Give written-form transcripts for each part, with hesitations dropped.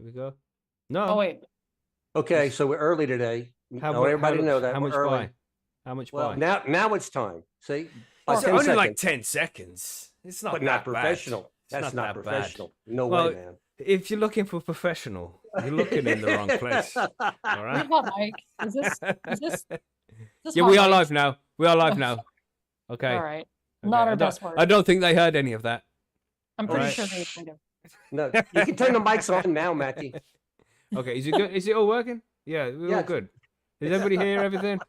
we go. No. Oh, wait. Okay, so we're early today. I want everybody to know that How we're much early. by? How much Well, by? now it's time. See, It's 10 only seconds. like 10 seconds. It's not but that not bad. professional. It's That's not that professional. bad. No Well, way, man. If you're looking for professional, you're looking in the wrong place. All right. Hot mic. Is this Yeah, hot we are mic? live now. We are live now. Okay. All right. Okay. Not our best work. I don't think they heard any of that. I'm pretty Right. sure they kind of. No, you can turn the mics on now, Mackie. Okay, is it good? Is it all working? Yeah, we're all good. Does everybody hear everything?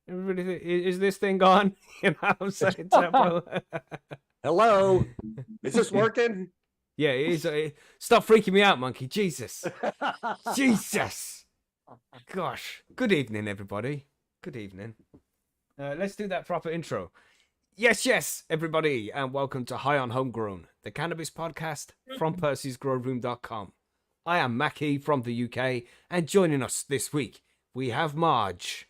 Everybody, is this thing gone? You know what I'm saying, Tempo? Hello, is this working? Yeah, it is. Stop freaking me out, monkey. Jesus. Jesus. Gosh. Good evening, everybody. Good evening. Let's do that proper intro. Yes, everybody, and welcome to High on Homegrown, the cannabis podcast from PercysGrowRoom.com. I am Mackie from the UK, and joining us this week, we have Marge.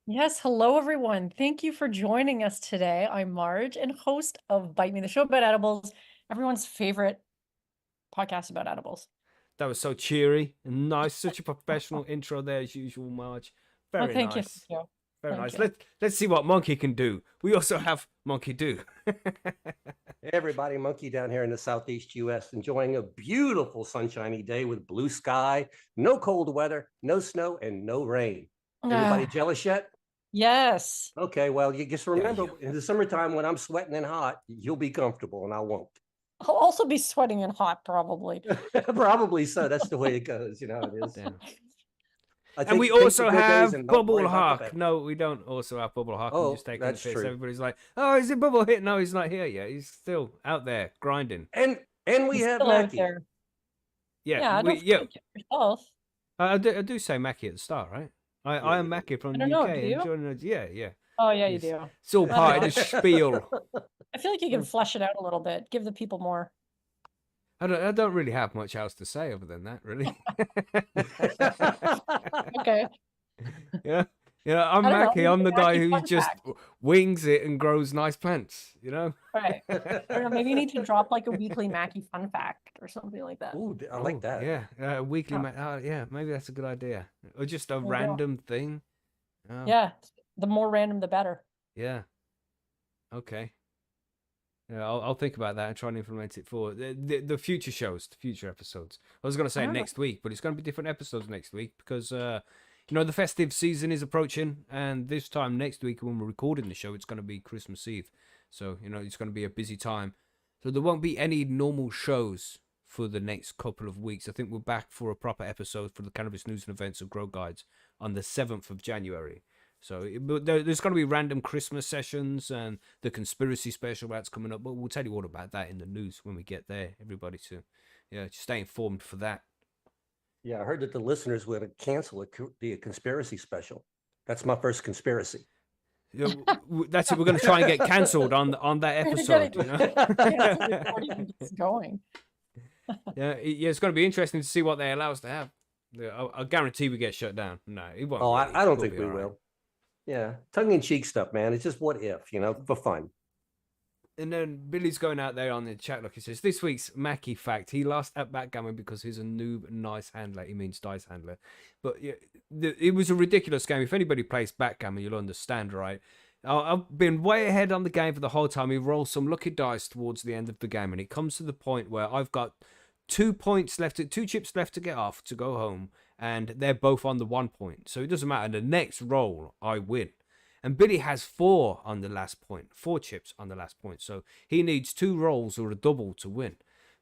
Yes, hello everyone. Thank you for joining us today. I'm Marge and host of Bite Me, the show about edibles, everyone's favorite podcast about edibles. That was so cheery and nice. Such a professional intro there as usual, Marge. Very thank nice. you. Very Thank nice. you. Let's see what Monkey can do. We also have Monkey Do. Everybody, Monkey down here in the Southeast U.S. enjoying a beautiful sunshiny day with blue sky, no cold weather, no snow, and no rain. Everybody jealous yet? Yes. Okay, well, you just remember in the summertime when I'm sweating and hot, you'll be comfortable and I won't. I'll also be sweating and hot, probably. Probably so. That's the way it goes. You know how it is. Yeah. And we also have Bubble Hawk. No, we don't also have Bubble Hawk. Oh, I'm just taking that's the piss. true. Everybody's like, oh, is it Bubble hit? No, he's not here yet. He's still out there grinding. And we He's have still out Mackie. there. Yeah, don't forget yourself. I do say Mackie at the start, right? I am Mackie from the UK. Do you? Yeah. Oh, yeah, you do. It's all part of the spiel. I feel like you can flesh it out a little bit. Give the people more. I don't really have much else to say other than that, really. Okay. Yeah. I'm Mackie. I'm the guy who just wings it and grows nice plants, you know? Right. I don't know, maybe you need to drop like a weekly Mackie fun fact or something like that. Ooh, I like that. Yeah. Weekly. Yeah, maybe that's a good idea. Or just a random thing. Oh. Yeah. The more random, the better. Yeah. Okay. Yeah, I'll think about that and try and implement it for the future shows, the future episodes. I was going to say next week, but it's going to be different episodes next week because, the festive season is approaching. And this time next week when we're recording the show, it's going to be Christmas Eve. So, it's going to be a busy time. So there won't be any normal shows for the next couple of weeks. I think we're back for a proper episode for the Cannabis News and Events and Grow Guides on the 7th of January. So there's going to be random Christmas sessions and the conspiracy special that's coming up. But we'll tell you all about that in the news when we get there. Everybody to stay informed for that. Yeah, I heard that the listeners would cancel the conspiracy special. That's my first conspiracy. That's it. We're going to try and get cancelled on that episode. It's going. Yeah, it's going to be interesting to see what they allow us to have. I guarantee we get shut down. No, it won't. Oh, really. I don't think we right. will. Yeah, tongue-in-cheek stuff, man. It's just what if, for fun. And then Billy's going out there on the chat. Look, he says, this week's Mackie fact. He lost at backgammon because he's a noob nice handler. He means dice handler. But it was a ridiculous game. If anybody plays backgammon, you'll understand, right? I've been way ahead on the game for the whole time. He rolls some lucky dice towards the end of the game. And it comes to the point where I've got 2 chips left to get off to go home. And they're both on the 1 point. So it doesn't matter. The next roll, I win. And Billy has 4 on the last point. 4 chips on the last point. So he needs 2 rolls or a double to win.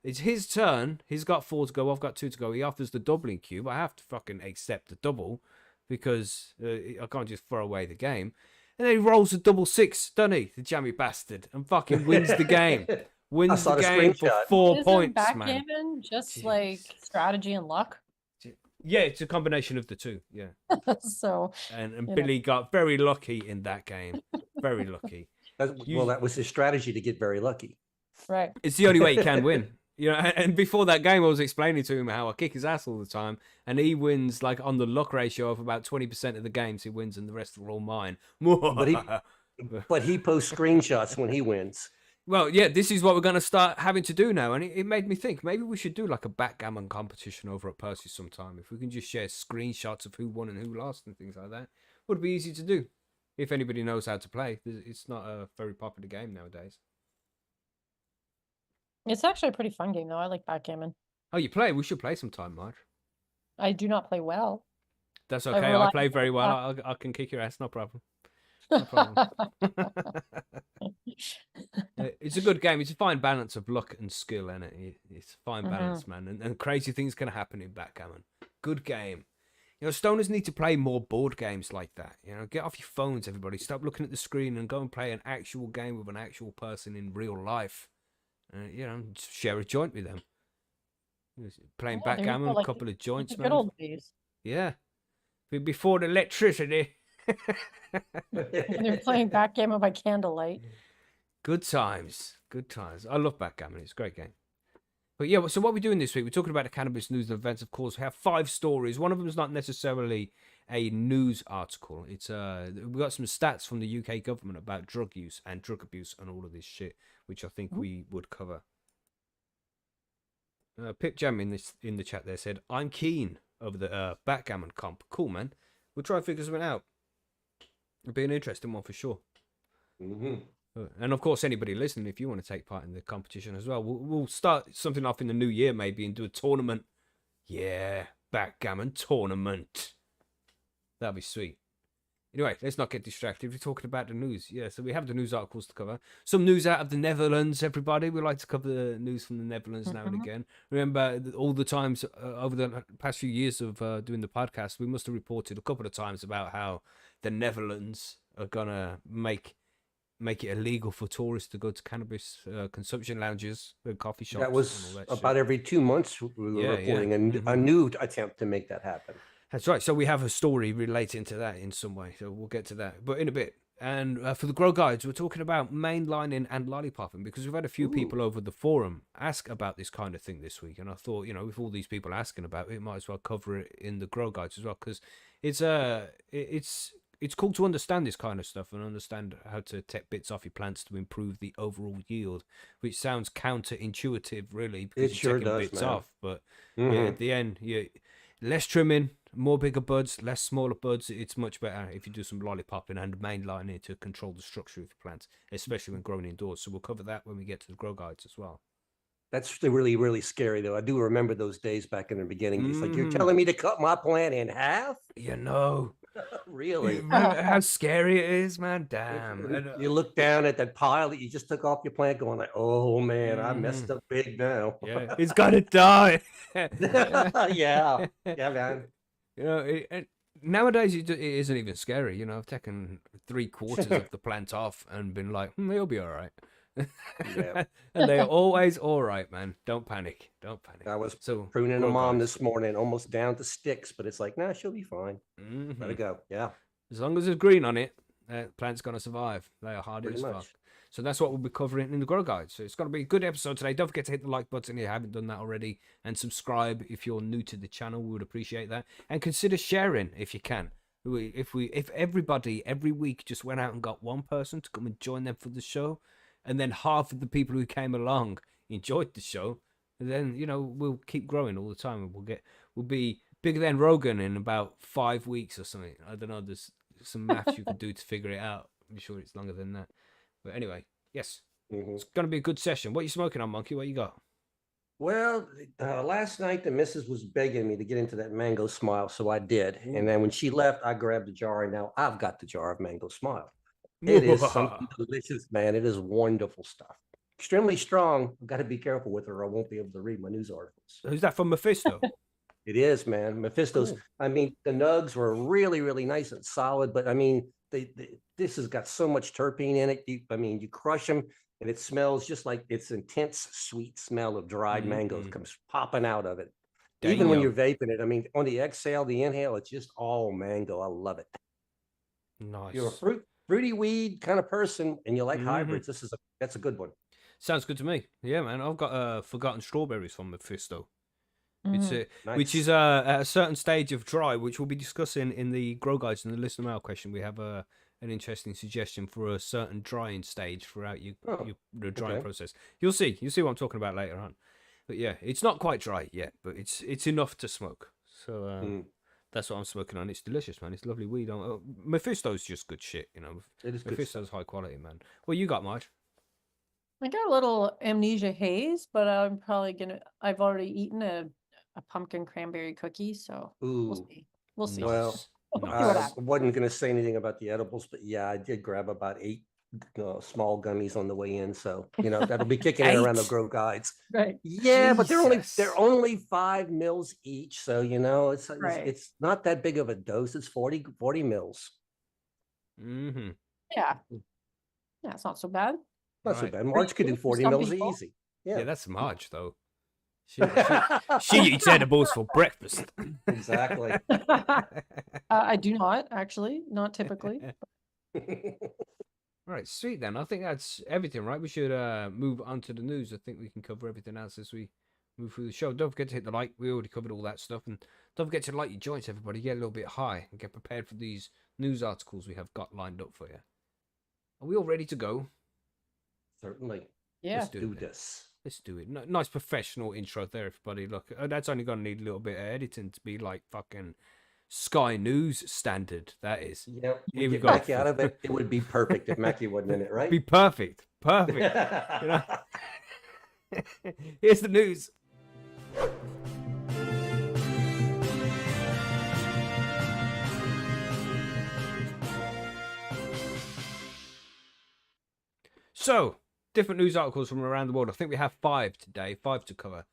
It's his turn. He's got 4 to go. I've got 2 to go. He offers the doubling cube. I have to fucking accept the double. Because I can't just throw away the game. And then he rolls a double 6, doesn't he? The jammy bastard. And fucking wins the game. Wins the game for 4 points, man. Backgammon just like strategy and luck? Yeah, it's a combination of the two. Yeah. So. And Billy got very lucky in that game. Very lucky. That was his strategy to get very lucky. Right. It's the only way he can win. And before that game, I was explaining to him how I kick his ass all the time, and he wins like on the luck ratio of about 20% of the games he wins, and the rest are all mine. But he posts screenshots when he wins. Well, yeah, this is what we're going to start having to do now. And it made me think maybe we should do like a backgammon competition over at Percys sometime. If we can just share screenshots of who won and who lost and things like that, would be easy to do. If anybody knows how to play. It's not a very popular game nowadays. It's actually a pretty fun game, though. I like backgammon. Oh, you play? We should play sometime, Marge. I do not play well. That's I okay. I rely play very well. on I can kick your ass. No problem. No problem. It's a good game. It's a fine balance of luck and skill, isn't it? It's a fine balance, man. And crazy things can happen in backgammon. Good game. You know, stoners need to play more board games like that. You know, get off your phones, everybody. Stop looking at the screen and go and play an actual game with an actual person in real life. You know, just share a joint with them. Playing Yeah, there you go, backgammon, a like couple of the joints, good man. old days. Yeah. Before the electricity. When they were playing backgammon by candlelight. Good times. Good times. I love backgammon. It's a great game. But yeah, so what we're doing this week, we're talking about the cannabis news and events, of course. We have 5 stories. One of them is not necessarily a news article. It's we've got some stats from the UK government about drug use and drug abuse and all of this shit, which I think we would cover. Pip Jam in the chat there said, I'm keen over the backgammon comp. Cool, man. We'll try and figure something out. It'll be an interesting one for sure. And of course, anybody listening, if you want to take part in the competition as well, we'll start something off in the new year maybe and do a tournament. Yeah, backgammon tournament. That'd be sweet. Anyway, let's not get distracted. We're talking about the news. Yeah, so we have the news articles to cover. Some news out of the Netherlands, everybody. We like to cover the news from the Netherlands now and again. Remember, all the times over the past few years of doing the podcast, we must have reported a couple of times about how the Netherlands are going to make it illegal for tourists to go to cannabis consumption lounges and coffee shops. That was and all that about shit. every 2 months we were reporting a new attempt to make that happen. That's right. So we have a story relating to that in some way. So we'll get to that, but in a bit. And for the Grow Guides, we're talking about mainlining and lollipopping because we've had a few people over the forum ask about this kind of thing this week. And I thought, you know, with all these people asking about it, might as well cover it in the Grow Guides as well because it's cool to understand this kind of stuff and understand how to take bits off your plants to improve the overall yield, which sounds counterintuitive, really, because It sure you're taking does, bits man. off. But yeah, at the end, less trimming, more bigger buds, less smaller buds. It's much better if you do some lollipopping and mainlining to control the structure of your plants, especially when growing indoors. So we'll cover that when we get to the Grow Guides as well. That's really, really scary, though. I do remember those days back in the beginning. It's like, you're telling me to cut my plant in half? You know. Really? Remember how scary it is, man? Damn. You look down at that pile that you just took off your plant going like, oh, man, I messed up big now. Yeah, it's got to die. Yeah, man. You know, nowadays it isn't even scary. You know, I've taken 3/4 of the plant off and been like, it'll be all right. Yeah. And they're always all right, man. Don't panic. Don't panic. I was So pruning a Grow mom Guides. this morning, almost down to sticks, but it's like, nah, she'll be fine. Mhm. Let it go. Yeah, As long as there's green on it, plant's gonna survive. They are hardy pretty as much. fuck. So that's what we'll be covering in the Grow Guide. So it's going to be a good episode today. Don't forget to hit the like button if you haven't done that already, and subscribe if you're new to the channel. We would appreciate that, and consider sharing if you can. If everybody every week just went out and got one person to come and join them for the show, and then half of the people who came along enjoyed the show, then we'll keep growing all the time, and we'll be bigger than Rogan in about 5 weeks or something. I don't know. There's some maths you can do to figure it out. I'm sure it's longer than that. But anyway, yes, it's going to be a good session. What are you smoking on, Monkey? What you got? Well, last night the missus was begging me to get into that Mango Smile, so I did. And then when she left, I grabbed the jar, and now I've got the jar of Mango Smile. It is something delicious, man. It is wonderful stuff. Extremely strong. I've got to be careful with her, or I won't be able to read my news articles. Who's that from Mephisto? It is, man. Mephisto's. Cool. I mean, the nugs were really, really nice and solid, but I mean, this has got so much terpene in it. You crush them, and it smells just like it's intense, sweet smell of dried mangoes comes popping out of it. Even when you're vaping it, I mean, on the exhale, the inhale, it's just all mango. I love it. Nice. You're a fruity weed kind of person, and you like hybrids. That's a good one. Sounds good to me. Yeah, man. I've got forgotten strawberries from Mephisto. It's Nice. which is at a certain stage of dry, which we'll be discussing in the Grow Guides and the listener mail question. We have an interesting suggestion for a certain drying stage throughout the drying okay. process. You'll see what I'm talking about later on. But yeah, it's not quite dry yet, but it's enough to smoke. So that's what I'm smoking on. It's delicious, man. It's lovely weed. Mephisto's just good shit, you know. It is good Mephisto's stuff. high quality, man. Well, you got, Marge? I got a little amnesia haze, but I've already eaten a pumpkin cranberry cookie, so we'll Ooh, see. We'll see. well, We'll Nice. see what I happens. wasn't going to say anything about the edibles, but yeah, I did grab about 8 small gummies on the way in. So, that'll be kicking in around the 8? Grow Guides. Right. Yeah, but they're Jesus. only 5 mils each. So, Right. it's not that big of a dose. It's 40 mils. Mm-hmm. Yeah. Yeah, it's not so bad. Not so Right. bad. March could do For 40 some mils people. easy. Yeah, Yeah. that's Marge though. She eats edibles for breakfast. Exactly. I do not, actually, not typically. Right, sweet then. I think that's everything, right? We should move on to the news. I think we can cover everything else as we move through the show. Don't forget to hit the like. We already covered all that stuff. And don't forget to light your joints, everybody. Get a little bit high and get prepared for these news articles we have got lined up for you. Are we all ready to go? Certainly. Yeah. Let's do it. this. Let's do it. Nice professional intro there, everybody. Look, that's only going to need a little bit of editing to be like fucking Sky News standard. That is. Yeah, we Here we get go. Mackie out of it. It would be perfect if Mackie wasn't in it, right? Be perfect. Perfect. You know? Here's the news. So, different news articles from around the world. I think we have 5 today, 5 to cover.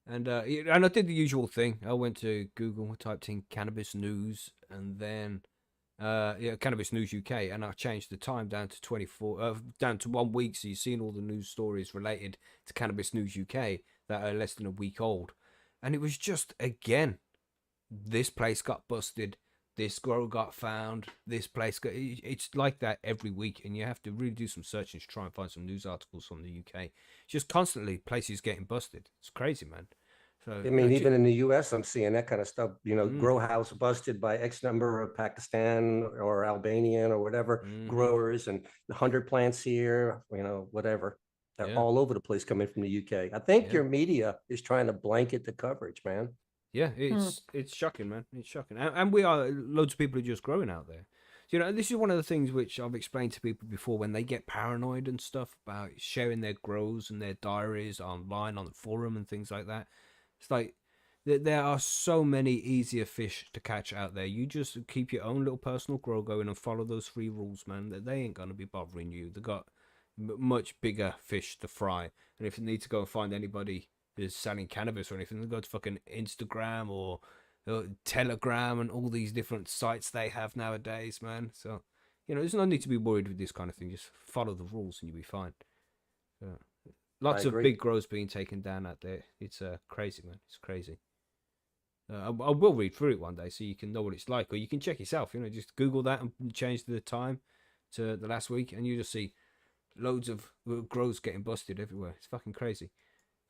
And I did the usual thing. I went to Google, typed in cannabis news, and then cannabis news UK, and I changed the time down to down to 1 week. So you've seen all the news stories related to cannabis news UK that are less than a week old, and it was just again, this place got busted, this grow got found, this place got. It's like that every week, and you have to really do some searching to try and find some news articles from the UK. It's just constantly places getting busted. It's crazy, man. So I mean, even in the US, I'm seeing that kind of stuff. Grow house busted by X number of Pakistan or Albanian or whatever growers, and 100 plants here, whatever. They're all over the place coming from the UK. I think your media is trying to blanket the coverage, man. Yeah, it's shocking, man. It's shocking. And we are, loads of people are just growing out there. This is one of the things which I've explained to people before when they get paranoid and stuff about sharing their grows and their diaries online on the forum and things like that. It's like there are so many easier fish to catch out there. You just keep your own little personal grow going and follow those 3 rules, man. That they ain't gonna be bothering you. They got much bigger fish to fry. And if you need to go and find anybody who's selling cannabis or anything, they go to fucking Instagram or Telegram and all these different sites they have nowadays, man. So there's no need to be worried with this kind of thing. Just follow the rules and you'll be fine. Lots of big grows being taken down out there. It's crazy, man. It's crazy. I will read through it one day so you can know what it's like, or you can check yourself. Just Google that and change the time to the last week, and you just see loads of grows getting busted everywhere. It's fucking crazy.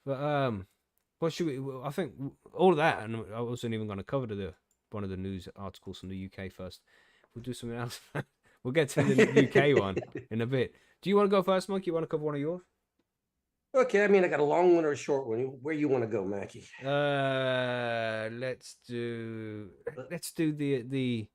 But what should we? I think all of that, and I wasn't even going to cover one of the news articles from the UK first. We'll do something else. We'll get to the UK one in a bit. Do you want to go first, Mike? You want to cover one of yours? Okay, I mean, I got a long one or a short one. Where you want to go, Mackie? Let's do the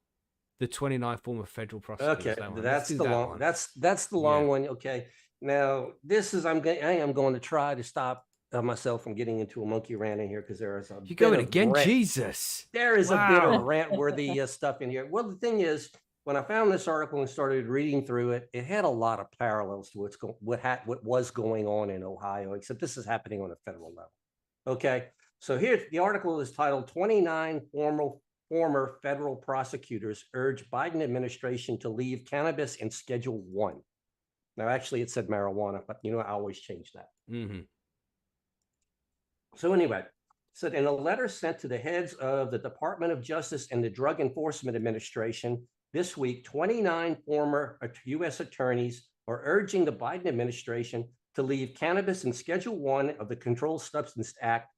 29th form of federal prosecutors. Okay, that's the long one. That's the long one. Okay, now this is I am going to try to stop myself from getting into a monkey rant in here because there is a you going again, rant. Jesus. There is a bit of rant-worthy stuff in here. Well, the thing is, when I found this article and started reading through it, it had a lot of parallels to what was going on in Ohio, except this is happening on a federal level. Okay, so here the article is titled 29 former federal prosecutors urge Biden administration to leave cannabis in Schedule 1. Now, actually, it said marijuana, but I always change that. So anyway, so in a letter sent to the heads of the Department of Justice and the Drug Enforcement Administration this week, 29 former U.S. attorneys are urging the Biden administration to leave cannabis in Schedule 1 of the Controlled Substance Act,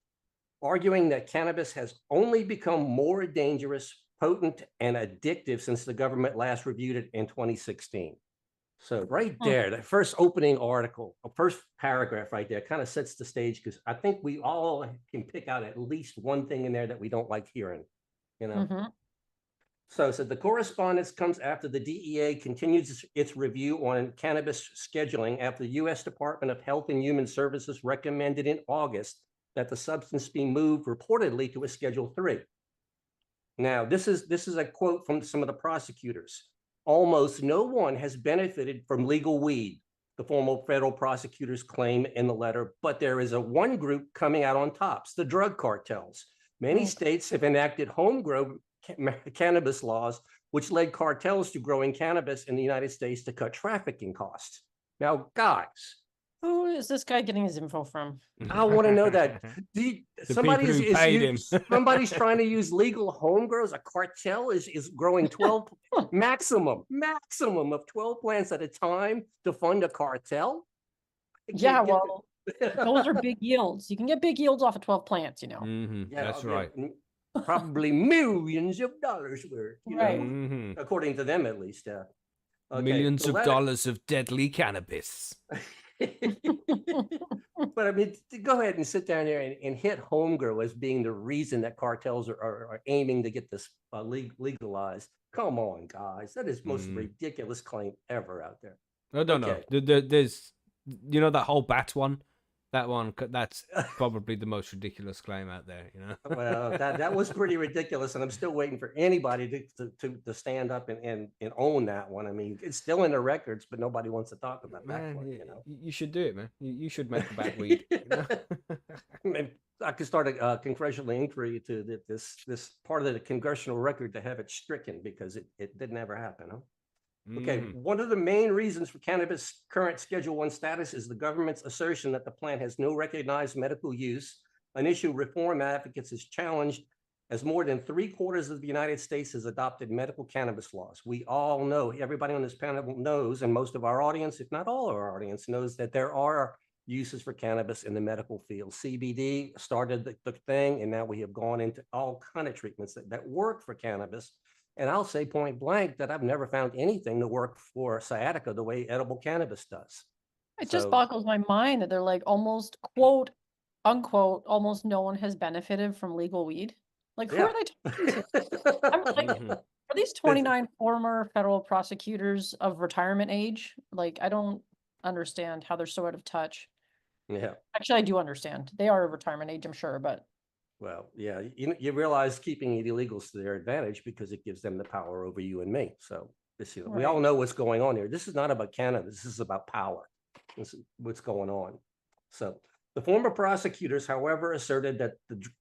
arguing that cannabis has only become more dangerous potent, and addictive since the government last reviewed it in 2016. So right Hmm. there, the first opening article, first paragraph right there kind of sets the stage, because I think we all can pick out at least one thing in there that we don't like hearing, you know? Mhm. So the correspondence comes after the DEA continues its review on cannabis scheduling after the U.S. Department of Health and Human Services recommended in August that the substance be moved reportedly to a Schedule 3. Now, this is a quote from some of the prosecutors. Almost no one has benefited from legal weed, the former federal prosecutors claim in the letter, but there is one group coming out on tops, the drug cartels. Many states have enacted homegrown cannabis laws, which led cartels to growing cannabis in the United States to cut trafficking costs. Now, guys, Who is this guy getting his info from? I want to know that. people who paid him. Somebody's trying to use legal home grows. A cartel is growing 12 maximum of 12 plants at a time to fund a cartel. Yeah, well, those are big yields. You can get big yields off of 12 plants, you know. Yeah, That's right. Probably millions of dollars worth, you Right. know, according to them at least. Okay, Millions the of letter- dollars of deadly cannabis. But I mean, to go ahead and sit down there and hit home grow as being the reason that cartels are aiming to get this legalized. Come on, guys. That is the most ridiculous claim ever out there. I don't know. There's, you know, that whole bat one? That's probably the most ridiculous claim out there, you know? Well, that was pretty ridiculous, and I'm still waiting for anybody to stand up and own that one. I mean, it's still in the records, but nobody wants to talk about that one, you know? You should do it, man. You should make the bat weed. You know? And I could start a congressional inquiry to this part of the congressional record to have it stricken, because it didn't ever happen, huh? Okay, one of the main reasons for cannabis' current Schedule 1 status is the government's assertion that the plant has no recognized medical use, an issue reform advocates has challenged, as more than 3/4 of the United States has adopted medical cannabis laws. We all know, everybody on this panel knows, and most of our audience, if not all of our audience, knows that there are uses for cannabis in the medical field. CBD started the thing, and now we have gone into all kind of treatments that work for cannabis. And I'll say point blank that I've never found anything to work for sciatica the way edible cannabis does. It just boggles my mind that they're like almost quote unquote, almost no one has benefited from legal weed. Like, who are they talking to? I'm like, are these 29 former federal prosecutors of retirement age? Like, I don't understand how they're so out of touch. Yeah. Actually, I do understand. They are of retirement age, I'm sure, but. Well, yeah, you realize keeping it illegal is to their advantage because it gives them the power over you and me. So this, we all know what's going on here. This is not about cannabis. This is about power. This is what's going on. So the former prosecutors, however, asserted that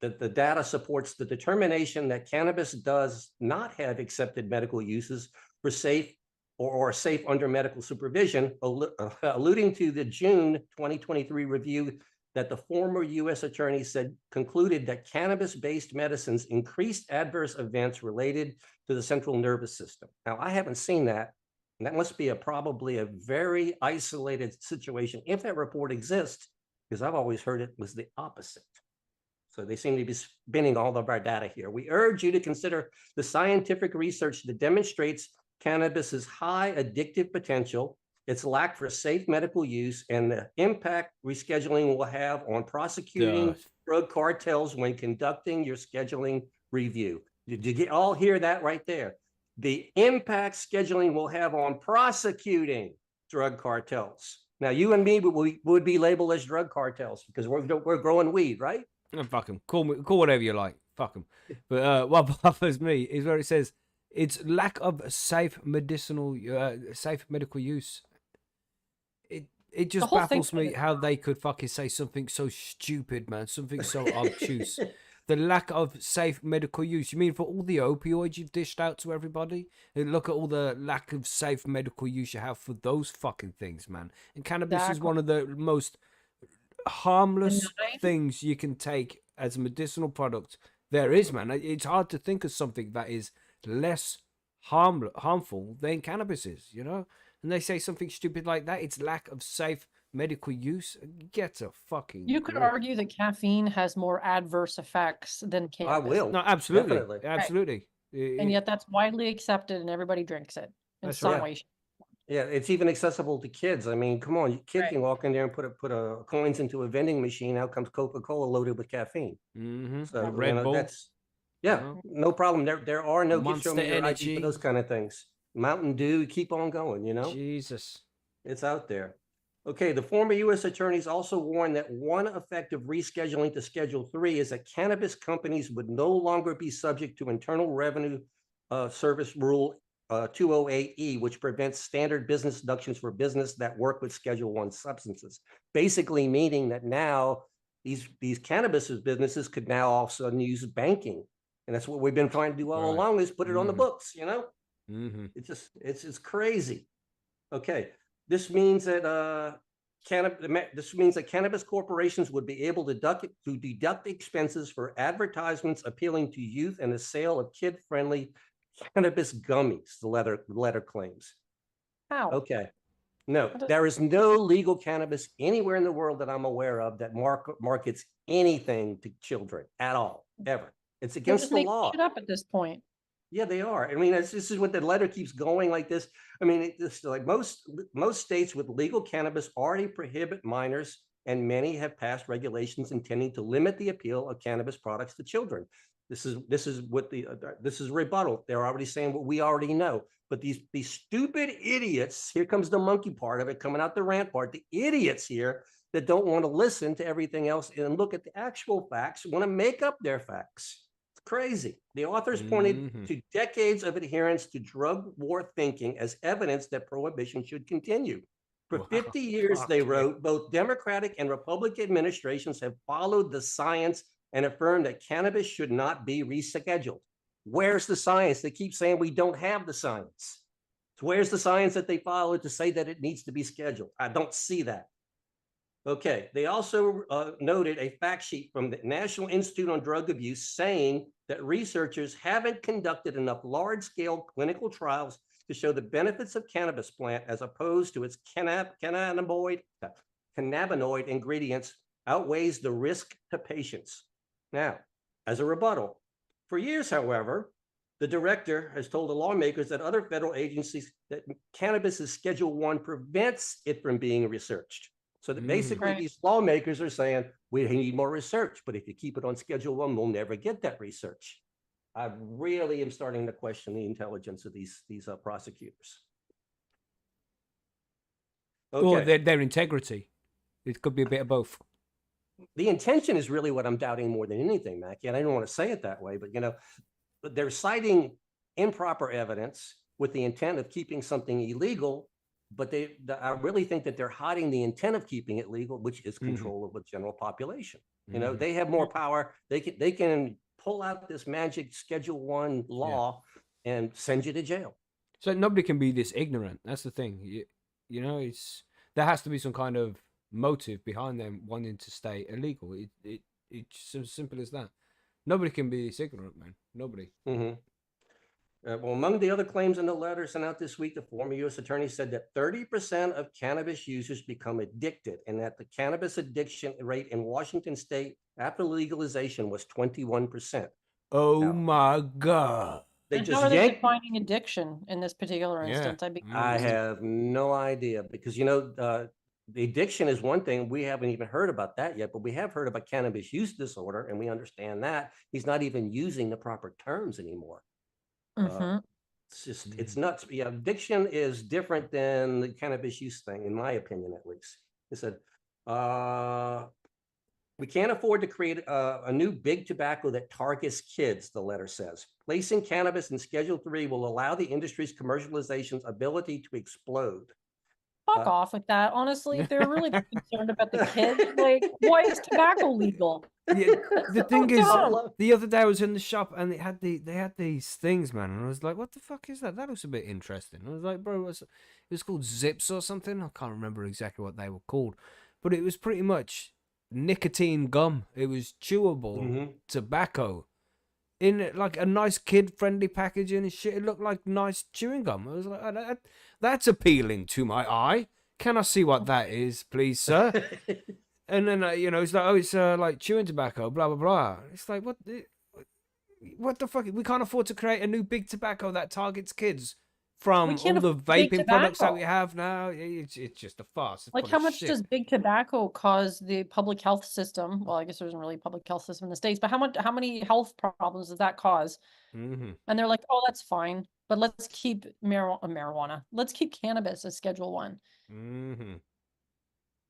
the data supports the determination that cannabis does not have accepted medical uses for safe or safe under medical supervision, alluding to the June 2023 review that the former U.S. attorney concluded that cannabis-based medicines increased adverse events related to the central nervous system. Now, I haven't seen that, and that must be probably a very isolated situation, if that report exists, because I've always heard it was the opposite. So they seem to be spinning all of our data here. We urge you to consider the scientific research that demonstrates cannabis's high addictive potential, its lack for safe medical use, and the impact rescheduling will have on prosecuting drug cartels when conducting your scheduling review. Did you all hear that right there? The impact scheduling will have on prosecuting drug cartels. Now, you and me would be labeled as drug cartels because we're growing weed, right? Oh, fuck them. Call whatever you like. Fuck them. But what bothers me is where it says it's lack of safe medical use. It just baffles me how they could fucking say something so stupid, man. Something so obtuse. The lack of safe medical use. You mean for all the opioids you've dished out to everybody? And look at all the lack of safe medical use you have for those fucking things, man. And cannabis is one of the most harmless things you can take as a medicinal product there is, man. It's hard to think of something that is less harmful than cannabis is, you know? And they say something stupid like that. It's lack of safe medical use. Get a fucking. You could argue that caffeine has more adverse effects than cannabis. I will. No, absolutely. Definitely. Absolutely. And yet that's widely accepted and everybody drinks it in That's some right. way. shape, Yeah, it's even accessible to kids. I mean, come on, kid Right. can walk in there and put a coins into a vending machine. Out comes Coca-Cola loaded with caffeine. So A Red Bull. that's yeah, know? no problem. There are no get show Monster me your ID for Energy. those kind of things. Mountain Dew, keep on going. Jesus. It's out there. Okay, the former U.S. attorneys also warned that one effect of rescheduling to Schedule 3 is that cannabis companies would no longer be subject to Internal Revenue Service Rule 208E, which prevents standard business deductions for business that work with Schedule 1 substances. Basically meaning that now these cannabis businesses could now also use banking. And that's what we've been trying to do all Right. along, is put it on the books, It's crazy. Okay. This means that cannabis corporations would be able to deduct expenses for advertisements appealing to youth and the sale of kid-friendly cannabis gummies. The letter claims. How? Okay. No, there is no legal cannabis anywhere in the world that I'm aware of that markets anything to children at all, ever. It's They're against just the making law. shit up at this point. Yeah, they are. I mean, this is what the letter keeps going like this. I mean, it's like most states with legal cannabis already prohibit minors, and many have passed regulations intending to limit the appeal of cannabis products to children. This is rebuttal. They're already saying what we already know. But these stupid idiots, here comes the monkey part of it, coming out the rant part, the idiots here that don't want to listen to everything else and look at the actual facts, want to make up their facts. Crazy. The authors pointed to decades of adherence to drug war thinking as evidence that prohibition should continue. For 50 years, they wrote, both Democratic and Republican administrations have followed the science and affirmed that cannabis should not be rescheduled. Where's the science? They keep saying we don't have the science. So where's the science that they follow to say that it needs to be scheduled? I don't see that. Okay, they also noted a fact sheet from the National Institute on Drug Abuse saying that researchers haven't conducted enough large-scale clinical trials to show the benefits of cannabis plant as opposed to its cannabinoid ingredients outweighs the risk to patients. Now, as a rebuttal, for years, however, the director has told the lawmakers that other federal agencies that cannabis is Schedule 1 prevents it from being researched. So that basically these lawmakers are saying we need more research, but if you keep it on Schedule 1, we'll never get that research. I really am starting to question the intelligence of these prosecutors. Okay. Or their integrity. It could be a bit of both. The intention is really what I'm doubting more than anything, Mackie. And I don't want to say it that way, but they're citing improper evidence with the intent of keeping something illegal. But I really think that they're hiding the intent of keeping it legal, which is control of the general population. They have more power. They can pull out this magic Schedule 1 law and send you to jail. So nobody can be this ignorant. That's the thing. There has to be some kind of motive behind them wanting to stay illegal. It's as simple as that. Nobody can be this ignorant, man. Nobody. Well, among the other claims in the letter sent out this week, the former U.S. attorney said that 30% of cannabis users become addicted, and that the cannabis addiction rate in Washington state after legalization was 21%. Oh my God. They And just how are they yanked. defining addiction in this particular instance? I have no idea, because the addiction is one thing. We haven't even heard about that yet, but we have heard about cannabis use disorder, and we understand that he's not even using the proper terms anymore. It's just, it's nuts. Yeah, addiction is different than the cannabis use thing, in my opinion, at least. It said, we can't afford to create a new big tobacco that targets kids, the letter says. Placing cannabis in Schedule 3 will allow the industry's commercialization's ability to explode. Fuck off with that. Honestly, if they're really concerned about the kids, like, why is tobacco legal? Yeah, the thing is, the other day I was in the shop and they had these things, man, and I was like, "What the fuck is that? That looks a bit interesting." I was like, "Bro, it was called Zips or something. I can't remember exactly what they were called, but it was pretty much nicotine gum. It was chewable tobacco in like a nice kid-friendly packaging and shit. It looked like nice chewing gum. I was like, oh, that's appealing to my eye. Can I see what that is, please, sir?" And then it's like, oh, it's like chewing tobacco, blah blah blah. It's like, what? what the fuck? We can't afford to create a new big tobacco that targets kids from We all can't the afford big vaping products that we tobacco. have now. It's just a farce. It's Like, full how of much shit. does big tobacco cause the public health system? Well, I guess there isn't really a public health system in the States, but how many health problems does that cause? Mm-hmm. And they're like, oh, that's fine, but let's keep marijuana. Let's keep cannabis as Schedule 1. Mm-hmm.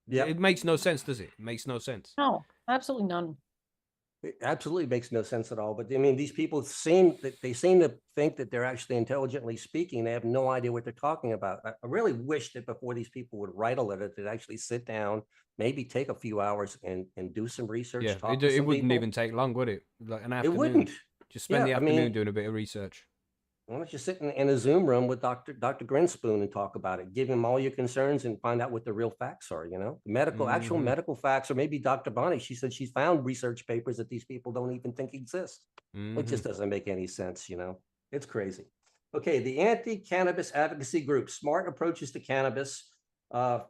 Yep. It makes no sense, does it? It makes no sense. No, absolutely none. It absolutely makes no sense at all. But I mean, these people seem to think that they're actually intelligently speaking. They have no idea what they're talking about. I really wish that before these people would write a letter, they'd actually sit down, maybe take a few hours and do some research, Yeah, talk it to some wouldn't people. even take long, would it? Like an It afternoon. wouldn't. Just spend Yeah, the I afternoon mean, doing a bit of research. why don't you sit in a Zoom room with Dr. Grinspoon and talk about it? Give him all your concerns and find out what the real facts are, actual Mhm. medical facts, or maybe Dr. Bonnie, she said she's found research papers that these people don't even think exist. It Mhm. just doesn't make any sense, It's crazy. Okay, the anti-cannabis advocacy group, Smart Approaches to Cannabis,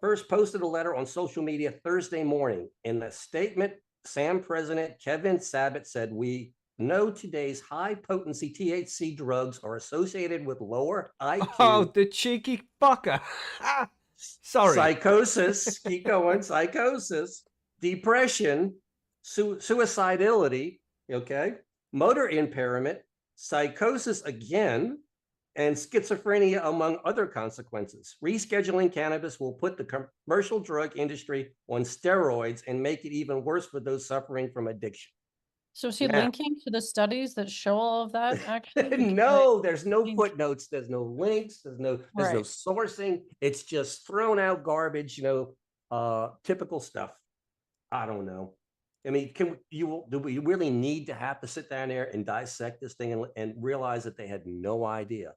first posted a letter on social media Thursday morning. In the statement, SAM President Kevin Sabet said, "We know today's high-potency THC drugs are associated with lower Oh, IQ, the cheeky fucker. Sorry. psychosis, keep going, psychosis, depression, suicidality, okay, motor impairment, psychosis again, and schizophrenia, among other consequences. Rescheduling cannabis will put the commercial drug industry on steroids and make it even worse for those suffering from addiction." So is he Now, linking to the studies that show all of that actually? Because no, there's no seems- footnotes, there's no links, there's no Right. sourcing. It's just thrown out garbage, typical stuff. I don't know. I mean, do we really need to have to sit down there and dissect this thing and realize that they had no idea?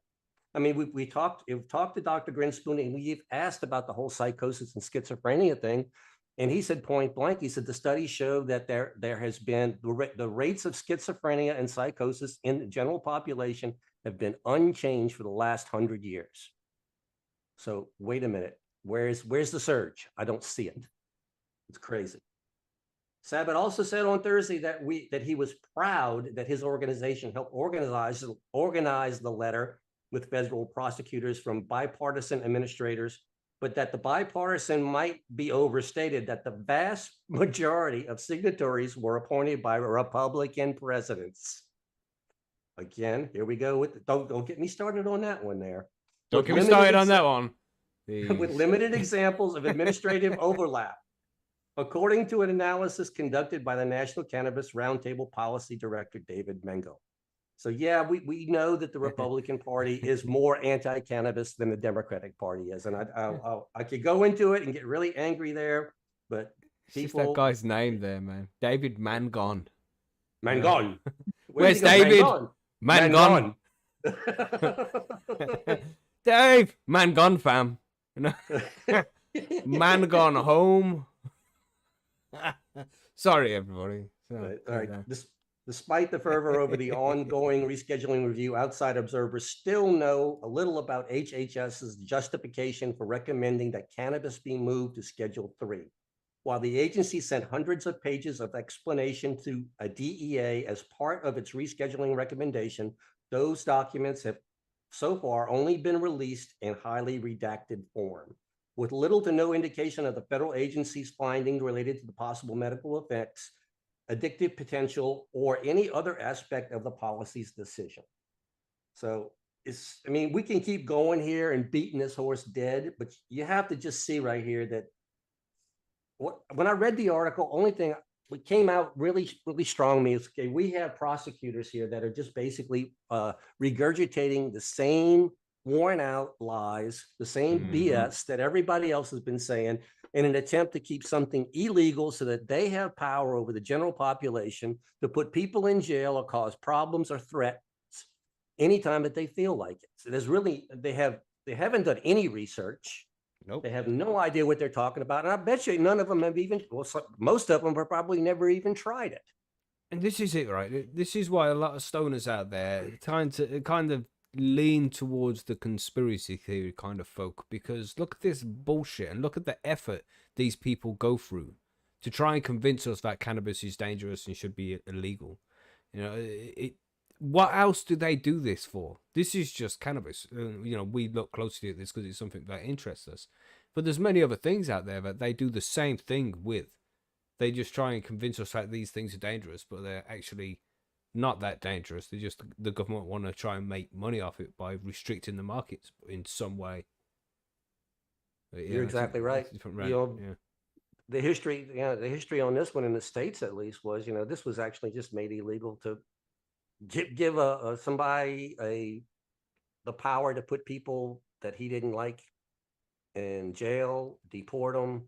I mean, we've talked to Dr. Grinspoon, and we've asked about the whole psychosis and schizophrenia thing. And he said point blank, he said the studies show that there has been the rates of schizophrenia and psychosis in the general population have been unchanged for the last 100 years. So wait a minute, where's the surge? I don't see it. It's crazy. Sabbath also said on Thursday that he was proud that his organization helped organize the letter with federal prosecutors from bipartisan administrators, but that the bipartisan might be overstated, that the vast majority of signatories were appointed by Republican presidents. Again, here we go with don't get me started on that one there. Don't get me started on that one. With limited examples of administrative overlap. According to an analysis conducted by the National Cannabis Roundtable Policy Director, David Mengo. So yeah, we know that the Republican Party is more anti-cannabis than the Democratic Party is. And I could go into it and get really angry there, but It's just that guy's name there, man. David Mangon. Mangon. Where's David? Mangon. Dave, Mangon fam. Mangon home. Sorry, everybody. All right. Despite the fervor over the ongoing rescheduling review, outside observers still know a little about HHS's justification for recommending that cannabis be moved to Schedule 3. While the agency sent hundreds of pages of explanation to a DEA as part of its rescheduling recommendation, those documents have so far only been released in highly redacted form, with little to no indication of the federal agency's findings related to the possible medical effects, addictive potential, or any other aspect of the policy's decision. So we can keep going here and beating this horse dead, but you have to just see right here that when I read the article, only thing what came out really, really strong to me is, okay, we have prosecutors here that are just basically regurgitating the same worn out lies, the same BS that everybody else has been saying, in an attempt to keep something illegal so that they have power over the general population to put people in jail or cause problems or threats anytime that they feel like it. So they haven't done any research. Nope. They have no idea what they're talking about. And I bet you none of them have most of them have probably never even tried it. And this is it, right? This is why a lot of stoners out there are trying to kind of lean towards the conspiracy theory kind of folk, because look at this bullshit and look at the effort these people go through to try and convince us that cannabis is dangerous and should be illegal. what else do they do this for? This is just cannabis. We look closely at this because it's something that interests us. But there's many other things out there that they do the same thing with. They just try and convince us that these things are dangerous, but they're actually not that dangerous. They just, the government want to try and make money off it by restricting the markets in some way. But You're exactly right. Yeah. The history on this one in the States, at least, was, this was actually just made illegal to give somebody the power to put people that he didn't like in jail, deport them,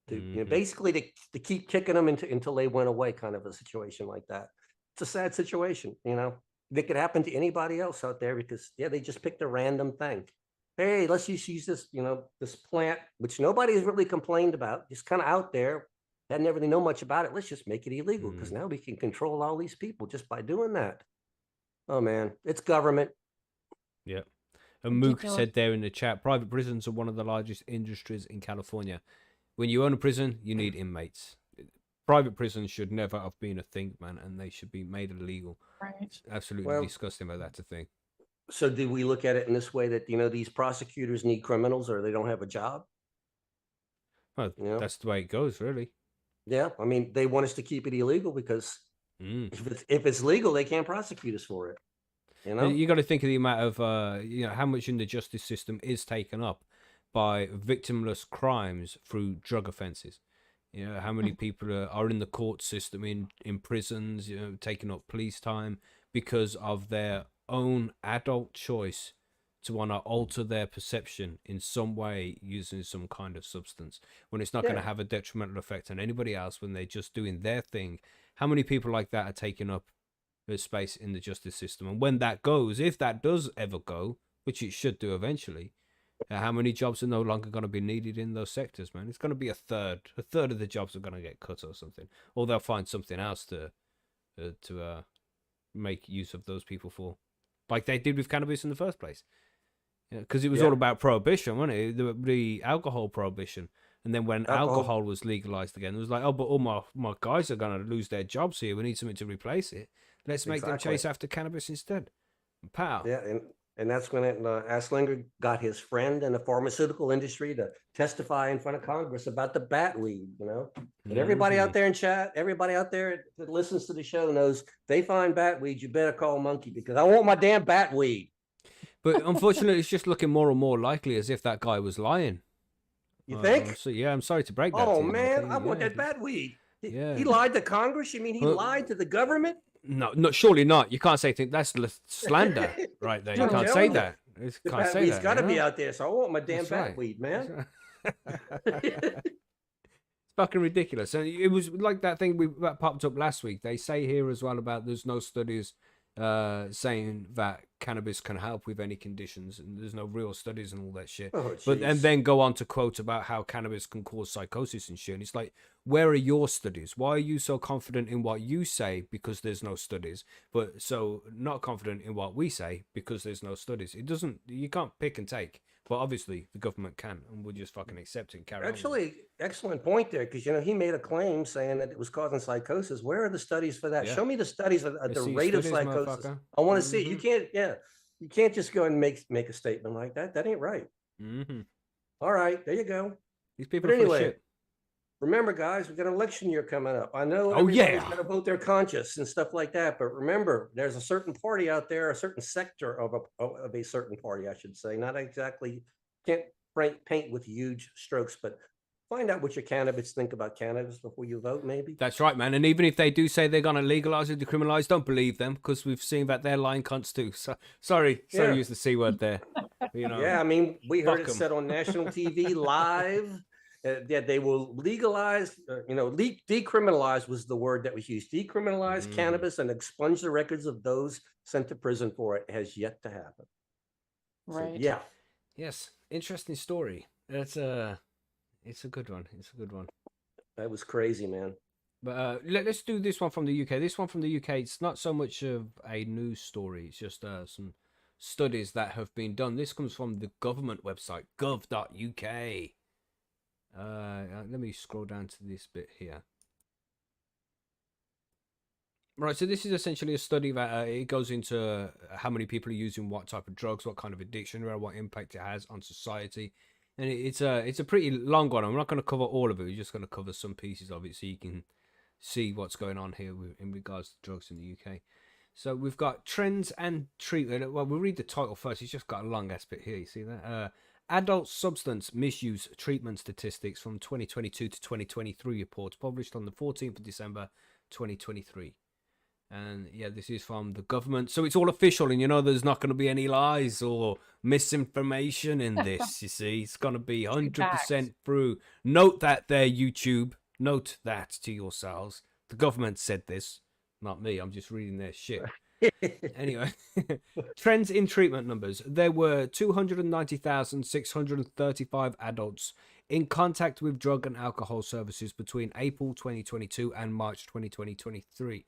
to basically to keep kicking them until they went away, kind of a situation like that. It's a sad situation, That could happen to anybody else out there because they just picked a random thing. Hey, let's just use this, this plant, which nobody has really complained about, just kind of out there. Hadn't really know much about it. Let's just make it illegal because now we can control all these people just by doing that. Oh man, it's government. Yeah. And Mook said there in the chat, private prisons are one of the largest industries in California. When you own a prison, you need inmates. Private prisons should never have been a thing, man, and they should be made illegal. Right. It's absolutely disgusting about that's a thing. So do we look at it in this way that, these prosecutors need criminals or they don't have a job? Well, that's the way it goes, really. Yeah. I mean, they want us to keep it illegal because if it's legal, they can't prosecute us for it. You got to think of the amount of, how much in the justice system is taken up by victimless crimes through drug offenses. How many people are in the court system, in prisons, taking up police time because of their own adult choice to want to alter their perception in some way using some kind of substance when it's not going to have a detrimental effect on anybody else when they're just doing their thing. How many people like that are taking up space in the justice system? And when that goes, if that does ever go, which it should do eventually, how many jobs are no longer going to be needed in those sectors, man? It's going to be a third of the jobs are going to get cut or something, or they'll find something else to make use of those people for, like they did with cannabis in the first place. Because it was all about prohibition, wasn't it? The alcohol prohibition. And then when alcohol was legalized again, it was like, oh, but all my guys are going to lose their jobs here. We need something to replace it. Let's make them chase after cannabis instead. Pow. Yeah, and that's when Aslinger got his friend in the pharmaceutical industry to testify in front of Congress about the bat weed, But everybody out there in chat, everybody out there that listens to the show knows they find bat weed, you better call Monkey because I want my damn bat weed. But unfortunately, it's just looking more and more likely as if that guy was lying. You think? I'm sorry to break that. Oh, to you, man, Monkey. I want that bat weed. Yeah. He lied to Congress? You mean he lied to the government? No, surely not. You can't say that's slander right there. You can't say that. You can't say that. He's got to be out there, so I want my damn bat weed, man. It's fucking ridiculous. And it was like that thing that popped up last week. They say here as well about there's no studies saying that cannabis can help with any conditions, and there's no real studies and all that shit. And then go on to quote about how cannabis can cause psychosis and shit. And it's like, where are your studies? Why are you so confident in what you say because there's no studies, but so not confident in what we say because there's no studies? You can't pick and take. But obviously the government can, and we'll just fucking accept it and carry on. Actually, excellent point there, because he made a claim saying that it was causing psychosis. Where are the studies for that? Show me the studies of the rate of psychosis. I want to see. You can't just go and make a statement like that. That ain't right. All right, there you go. These people are full of shit. Remember, guys, we've got an election year coming up. I know everybody's going to vote their conscience and stuff like that, but remember, there's a certain party out there, a certain sector of a certain party, I should say. Not exactly, can't paint with huge strokes, but find out what your candidates think about cannabis before you vote, maybe. That's right, man. And even if they do say they're going to legalize or decriminalize, don't believe them, because we've seen that they're lying cunts too. So, sorry, use the C word there. Yeah, I mean, we heard it said on national TV live. They will legalize, decriminalize was the word that was used. Decriminalize cannabis and expunge the records of those sent to prison for it. Has yet to happen. Right. So, yeah. Yes. Interesting story. It's a good one. It's a good one. That was crazy, man. But let's do this one from the UK. This one from the UK, it's not so much of a news story. It's just some studies that have been done. This comes from the government website, gov.uk. Let me scroll down to this bit here. Right, so this is essentially a study that it goes into how many people are using what type of drugs, what kind of addiction there are, what impact it has on society, and it's a pretty long one. I'm not going to cover all of it. We're just going to cover some pieces of it so you can see what's going on here in regards to drugs in the UK. So we've got trends and treatment. Well, we'll read the title first. It's just got a long ass bit here. You see that? Adult substance misuse treatment statistics from 2022 to 2023 reports published on the 14th of December 2023. And yeah, this is from the government. So it's all official, and there's not going to be any lies or misinformation in this. You see, it's going to be 100% through. Note that there, YouTube. Note that to yourselves. The government said this, not me. I'm just reading their shit. Anyway, trends in treatment numbers. There were 290,635 adults in contact with drug and alcohol services between April 2022 and March 2023.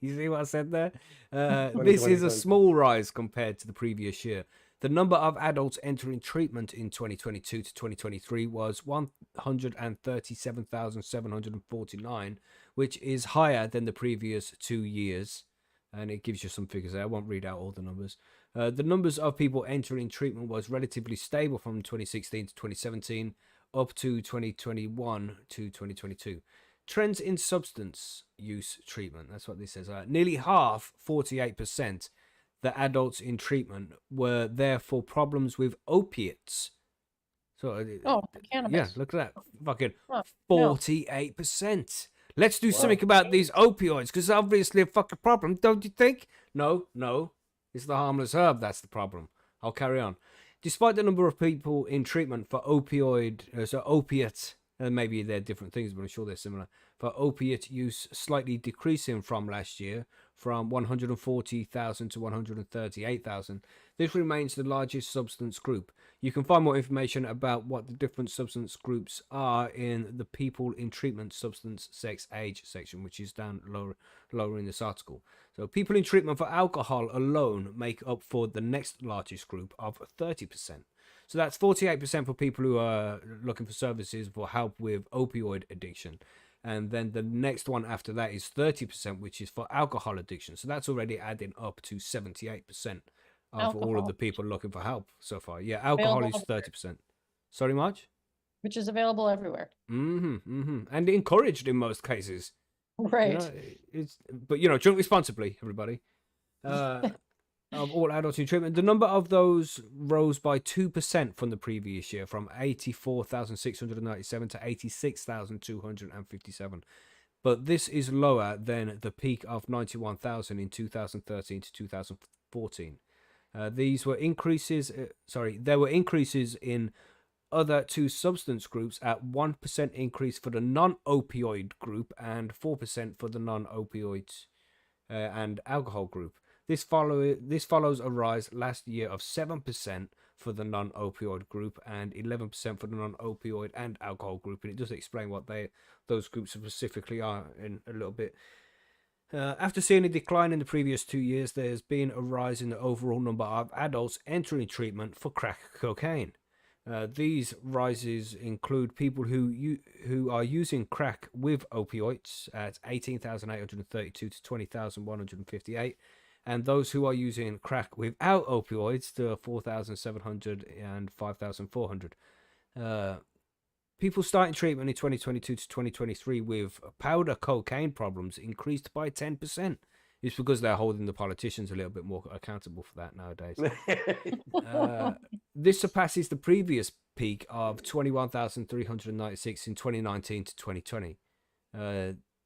You see what I said there? This is a small rise compared to the previous year. The number of adults entering treatment in 2022 to 2023 was 137,749, which is higher than the previous 2 years. And it gives you some figures there. I won't read out all the numbers. The numbers of people entering treatment was relatively stable from 2016 to 2017 up to 2021 to 2022. Trends in substance use treatment. That's what this says. Nearly half, 48%, the adults in treatment were there for problems with opiates. So, cannabis. yeah, look at that. Fucking Oh, 48%. Let's do something about these opioids, because obviously a fucking problem, don't you think? No. It's the harmless herb that's the problem. I'll carry on. Despite the number of people in treatment for opiate, and maybe they're different things, but I'm sure they're similar, for opiate use slightly decreasing from last year, from 140,000 to 138,000. This remains the largest substance group. You can find more information about what the different substance groups are in the people in treatment, substance, sex, age section, which is down lower in this article. So people in treatment for alcohol alone make up for the next largest group of 30%. So that's 48% for people who are looking for services for help with opioid addiction. And then the next one after that is 30%, which is for alcohol addiction. So that's already adding up to 78% of all of the people looking for help so far. Yeah, alcohol is 30%. Sorry, Marge? Which is available everywhere. And encouraged in most cases. Right. But drink responsibly, everybody. Of all adults in treatment, the number of those rose by 2% from the previous year, from 84,697 to 86,257. But this is lower than the peak of 91,000 in 2013 to 2014. There were increases in other two substance groups at 1% increase for the non-opioid group and 4% for the non-opioids and alcohol group. This follows a rise last year of 7% for the non-opioid group and 11% for the non-opioid and alcohol group, and it does explain what those groups specifically are in a little bit. After seeing a decline in the previous 2 years, there's been a rise in the overall number of adults entering treatment for crack cocaine. These rises include people who are using crack with opioids at 18,832 to 20,158. And those who are using crack without opioids to 4,700 and 5,400. People starting treatment in 2022 to 2023 with powder cocaine problems increased by 10%. It's because they're holding the politicians a little bit more accountable for that nowadays. This surpasses the previous peak of 21,396 in 2019 to 2020.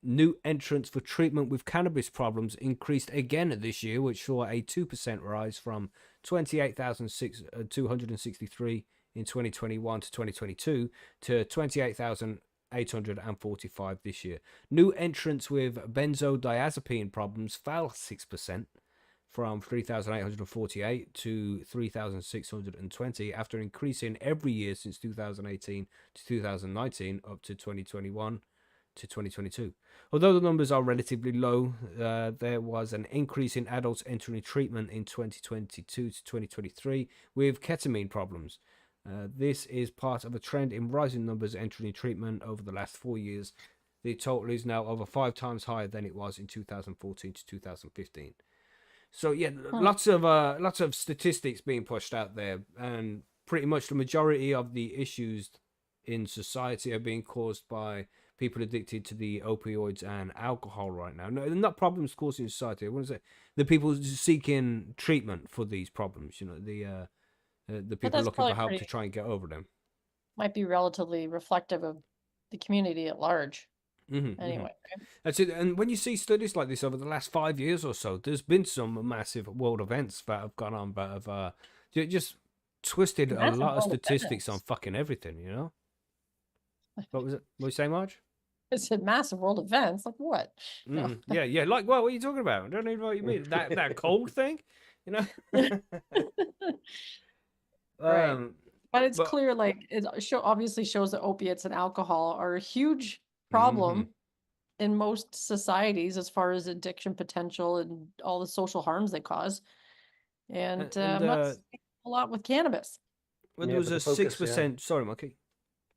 New entrants for treatment with cannabis problems increased again this year, which saw a 2% rise from 28,263 in 2021 to 2022 to 28,845 this year. New entrants with benzodiazepine problems fell 6% from 3,848 to 3,620 after increasing every year since 2018 to 2019 up to 2021 to 2022. Although the numbers are relatively low, there was an increase in adults entering treatment in 2022 to 2023 with ketamine problems. This is part of a trend in rising numbers entering treatment over the last 4 years. the total is now over 5 times higher than it was in 2014 to 2015. So yeah, lots of statistics being pushed out there, and pretty much the majority of the issues in society are being caused by people addicted to the opioids and alcohol right now. No, not problems caused in society. I want to say the people seeking treatment for these problems. You know, the But people that's looking probably for help to pretty, try and get over them. might be relatively reflective of the community at large. Hmm. Anyway, right? That's it. And when you see studies like this over the last 5 years or so, there's been some massive world events that have gone on that have just twisted a Massive lot of world statistics on events. fucking everything. You know, what was it? What you say, Marge? It's a massive world events. Like what? No. Yeah, yeah. Like, what are you talking about? I don't even know what you mean. That cold thing, you know. Right. um, But it's but clear, like it obviously shows that opiates and alcohol are a huge hmm problem in most societies as far as addiction potential and all the social harms they cause. And and I'm not seeing a lot with cannabis. well, there Yeah, was but a the six focus, yeah. percent. Sorry, Monkey.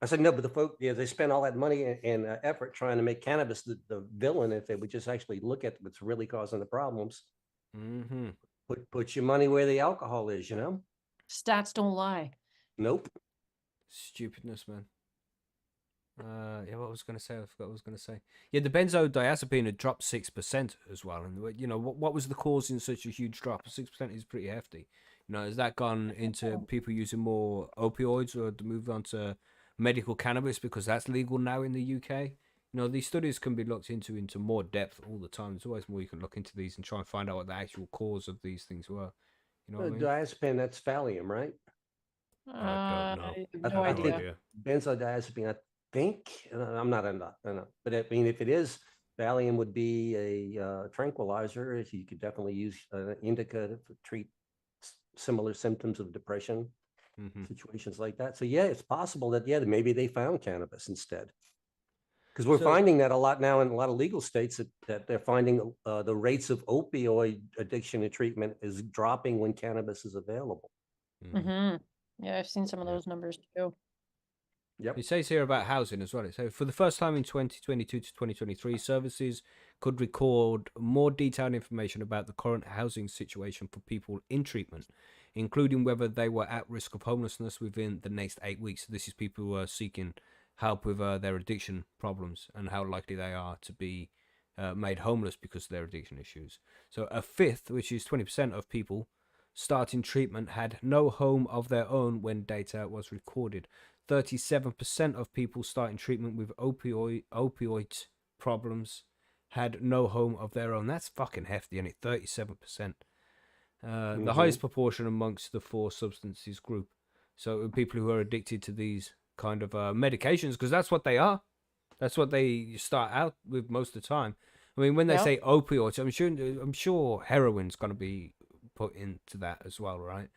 I said no, but they spend all that money and effort trying to make cannabis the villain. If they would just actually look at what's really causing the problems, Hmm. put your money where the alcohol is. You know? Stats don't lie. Nope. Stupidness, man. Yeah, what was I going to say? I forgot what I was going to say. Yeah, the benzodiazepine had dropped 6% as well. And you know, what was the cause in such a huge drop? 6% is pretty hefty. You know, has that gone into people using more opioids, or to move on to medical cannabis because that's legal now in the UK? You know, these studies can be looked into more depth all the time. There's always more you can look into these and try and find out what the actual cause of these things were. You know what I mean? Diazepam, that's Valium, right? I don't I know. have I no have I no think idea. idea. benzodiazepine. I think I'm not, but I mean, if it is, Valium would be a tranquilizer. You could definitely use indica to treat similar symptoms of depression, Hmm. situations like that. So yeah, it's possible that maybe they found cannabis instead. Because we're So, finding that a lot now in a lot of legal states that they're finding the rates of opioid addiction and treatment is dropping when cannabis is available. mhm. Yeah, I've seen some of Yeah. those numbers too. Yep. It says here about housing as well. It says for the first time in 2022 to 2023, services could record more detailed information about the current housing situation for people in treatment, including whether they were at risk of homelessness within the next 8 weeks. So this is people who are seeking help with their addiction problems and how likely they are to be made homeless because of their addiction issues. So a fifth, which is 20% of people starting treatment, had no home of their own when data was recorded. 37% of people starting treatment with opioid problems had no home of their own. That's fucking hefty, and it 37%. The highest proportion amongst the 4 substances group. So people who are addicted to these kind of medications, because that's what they are. That's what they start out with most of the time. I mean, when they Yeah. say opioids, I'm sure heroin's going to be put into that as well, right?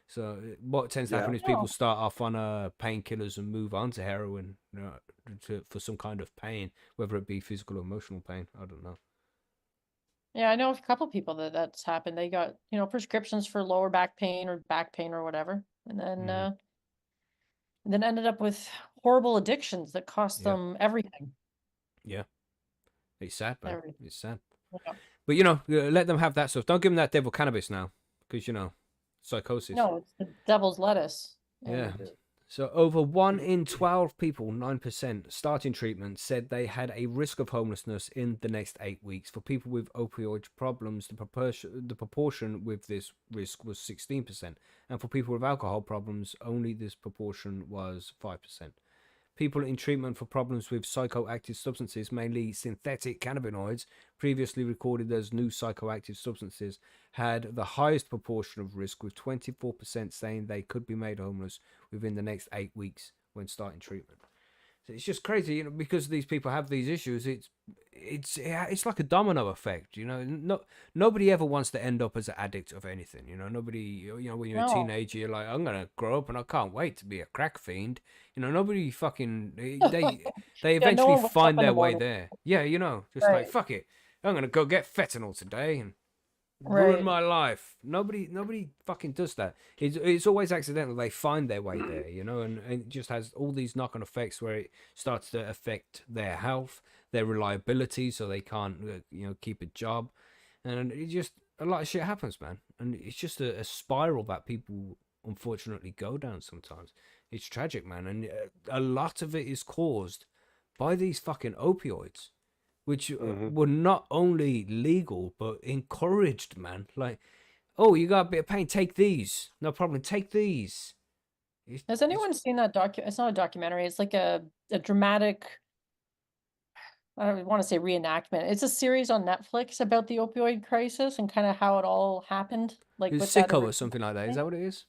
So what tends to happen is people Oh. start off on painkillers and move on to heroin, you know, for some kind of pain, whether it be physical or emotional pain. I don't know. Yeah, I know a couple people that's happened. They got, prescriptions for lower back pain or whatever. Hmm. And then ended up with horrible addictions that cost Yeah, them everything. yeah. It's sad, man. Everything. It's sad. Yeah. But you know, let them have that stuff. Don't give them that devil cannabis now, because you know, psychosis. No, it's the devil's lettuce. Yeah. And So over 1 in 12 people, 9%, starting treatment said they had a risk of homelessness in the next 8 weeks. For people with opioid problems, the proportion with this risk was 16%, and for people with alcohol problems, only this proportion was 5%. People in treatment for problems with psychoactive substances, mainly synthetic cannabinoids, previously recorded as new psychoactive substances, had the highest proportion of risk, with 24% saying they could be made homeless within the next 8 weeks when starting treatment. So it's just crazy, you know, because these people have these issues. It's like a domino effect, you know. Nobody ever wants to end up as an addict of anything, you know. Nobody, you know, when you're a no. teenager, you're like, I'm gonna grow up and I can't wait to be a crack fiend. You know, nobody fucking they Yeah, no eventually one wakes up find in the their way morning. there. Yeah, you know, just like Right. fuck it, I'm gonna go get fentanyl today, and ruined Right. my life. Nobody fucking does that. It's always accidental. They find their way there, you know, and it just has all these knock-on effects where it starts to affect their health, their reliability, so they can't, keep a job, and it just a lot of shit happens, man. And it's just a spiral that people unfortunately go down sometimes. It's tragic, man, and a lot of it is caused by these fucking opioids, which Hmm. were not only legal but encouraged, man. Like, oh, you got a bit of pain, take these, no problem, take these. Has It's anyone seen that it's not a documentary, it's like a dramatic, I don't want to say reenactment. It's a series on Netflix about the opioid crisis and kind of how it all happened, like with that sicko or original something like that. Is thing. that what it is?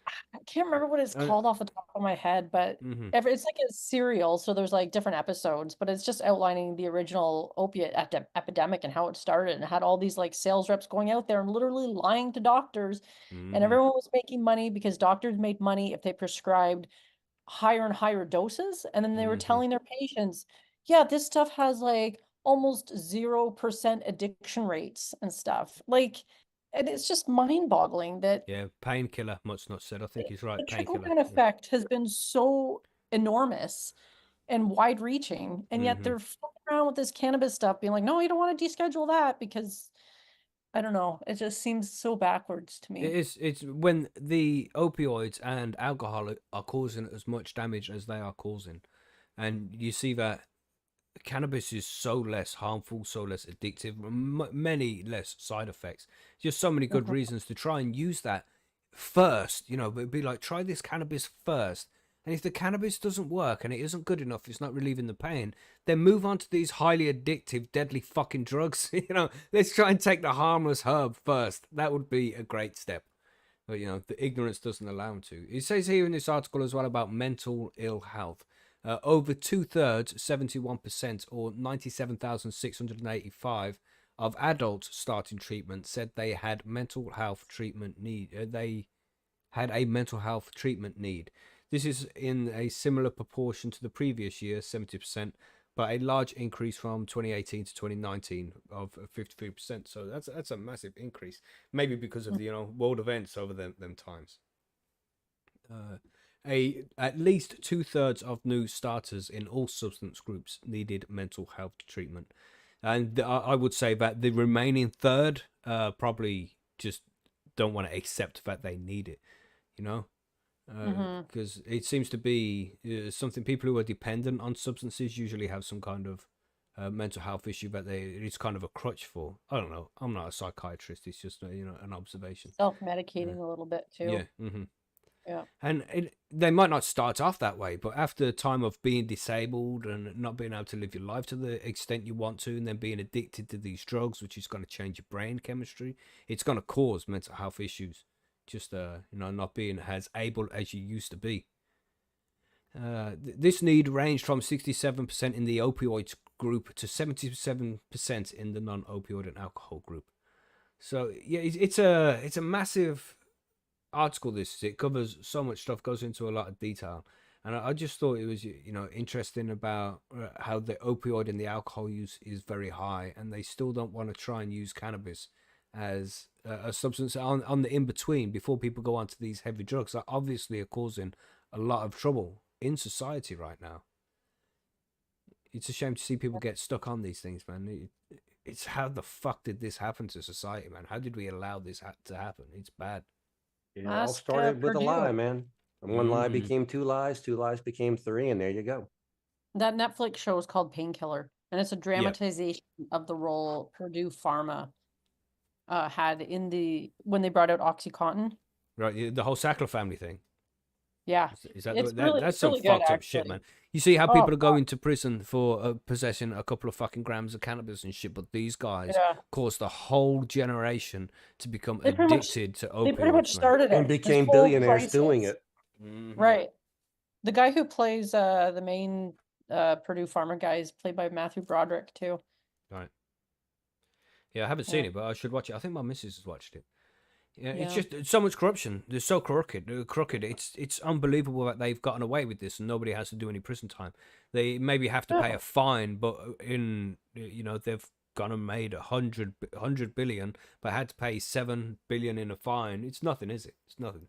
I can't remember what it's Uh, called off the top of my head, but mm-hmm, it's like a serial, so there's like different episodes, but it's just outlining the original opiate epidemic and how it started and had all these like sales reps going out there and literally lying to doctors, and mm-hmm, everyone was making money because doctors made money if they prescribed higher and higher doses, and then they were mm-hmm. telling their patients, yeah, this stuff has like almost 0% addiction rates and stuff. Like, and it's just mind-boggling that Yeah, painkiller. Much not said. I think he's right. the Painkiller. trickle-down Yeah. effect has been so enormous and wide-reaching, and yet Mm-hmm. they're fucking around with this cannabis stuff, being like, no, you don't want to deschedule that because I don't know, it just seems so backwards to It me. is. It's when the opioids and alcohol are causing as much damage as they are causing, and you see that cannabis is so less harmful, so less addictive, many less side effects. Just so many good Mhm. reasons to try and use that first. But it'd be like, try this cannabis first. And if the cannabis doesn't work and it isn't good enough, it's not relieving the pain, then move on to these highly addictive, deadly fucking drugs. Let's try and take the harmless herb first. That would be a great step. But, the ignorance doesn't allow them to. It says here in this article as well about mental ill health. Over two-thirds, 71%, or 97,685 of adults starting treatment said they had mental health treatment need. They had a mental health treatment need. This is in a similar proportion to the previous year, 70%, but a large increase from 2018 to 2019 of 53%. So that's a massive increase, maybe because of the world events over them times. At least two-thirds of new starters in all substance groups needed mental health treatment, and I would say that the remaining third probably just don't want to accept that they need it. You know, Mhm. because it seems to be something people who are dependent on substances usually have some kind of mental health issue that it's kind of a crutch for. I don't know. I'm not a psychiatrist. It's just an observation. Self-medicating a little bit Yeah. too. Yeah. And they might not start off that way, but after the time of being disabled and not being able to live your life to the extent you want to, and then being addicted to these drugs, which is going to change your brain chemistry, it's going to cause mental health issues. Just not being as able as you used to be. This need ranged from 67% in the opioids group to 77% in the non-opioid and alcohol group. So yeah, it's a massive article. It covers so much stuff, goes into a lot of detail, and I just thought it was interesting about how the opioid and the alcohol use is very high, and they still don't want to try and use cannabis as a substance on the in between before people go onto these heavy drugs that obviously are causing a lot of trouble in society right now. It's a shame to see people get stuck on these things, man. It's how the fuck did this happen to society, man? How did we allow this to happen? It's bad. It all Ask started with a lie, Purdue. man. And one lie Hmm. became two lies became three, and there you go. That Netflix show is called Painkiller, and it's a Yeah. dramatization of the role Purdue Pharma had in when they brought out OxyContin. Right, the whole Sackler family thing. Yeah, Is that that's it's some really good fucked up shit, actually. man. You see how Oh, people are going to prison for possessing a couple of fucking grams of cannabis and shit, but these guys yeah. caused the whole generation to become They pretty much addicted to they pretty much opioids, man. started And it. This became whole billionaires doing crisis. it. Hmm. Right. The guy who plays the main Purdue Pharma guy is played by Matthew Broderick too. Right. Yeah, I haven't Yeah. seen it, but I should watch it. I think my missus has watched it. Yeah, it's Yeah. just so much corruption. They're so crooked, crooked. It's unbelievable that they've gotten away with this and nobody has to do any prison time. They maybe have to pay Yeah. a fine, but they've gone and made 100 billion, but had to pay 7 billion in a fine. It's nothing, is it? It's nothing.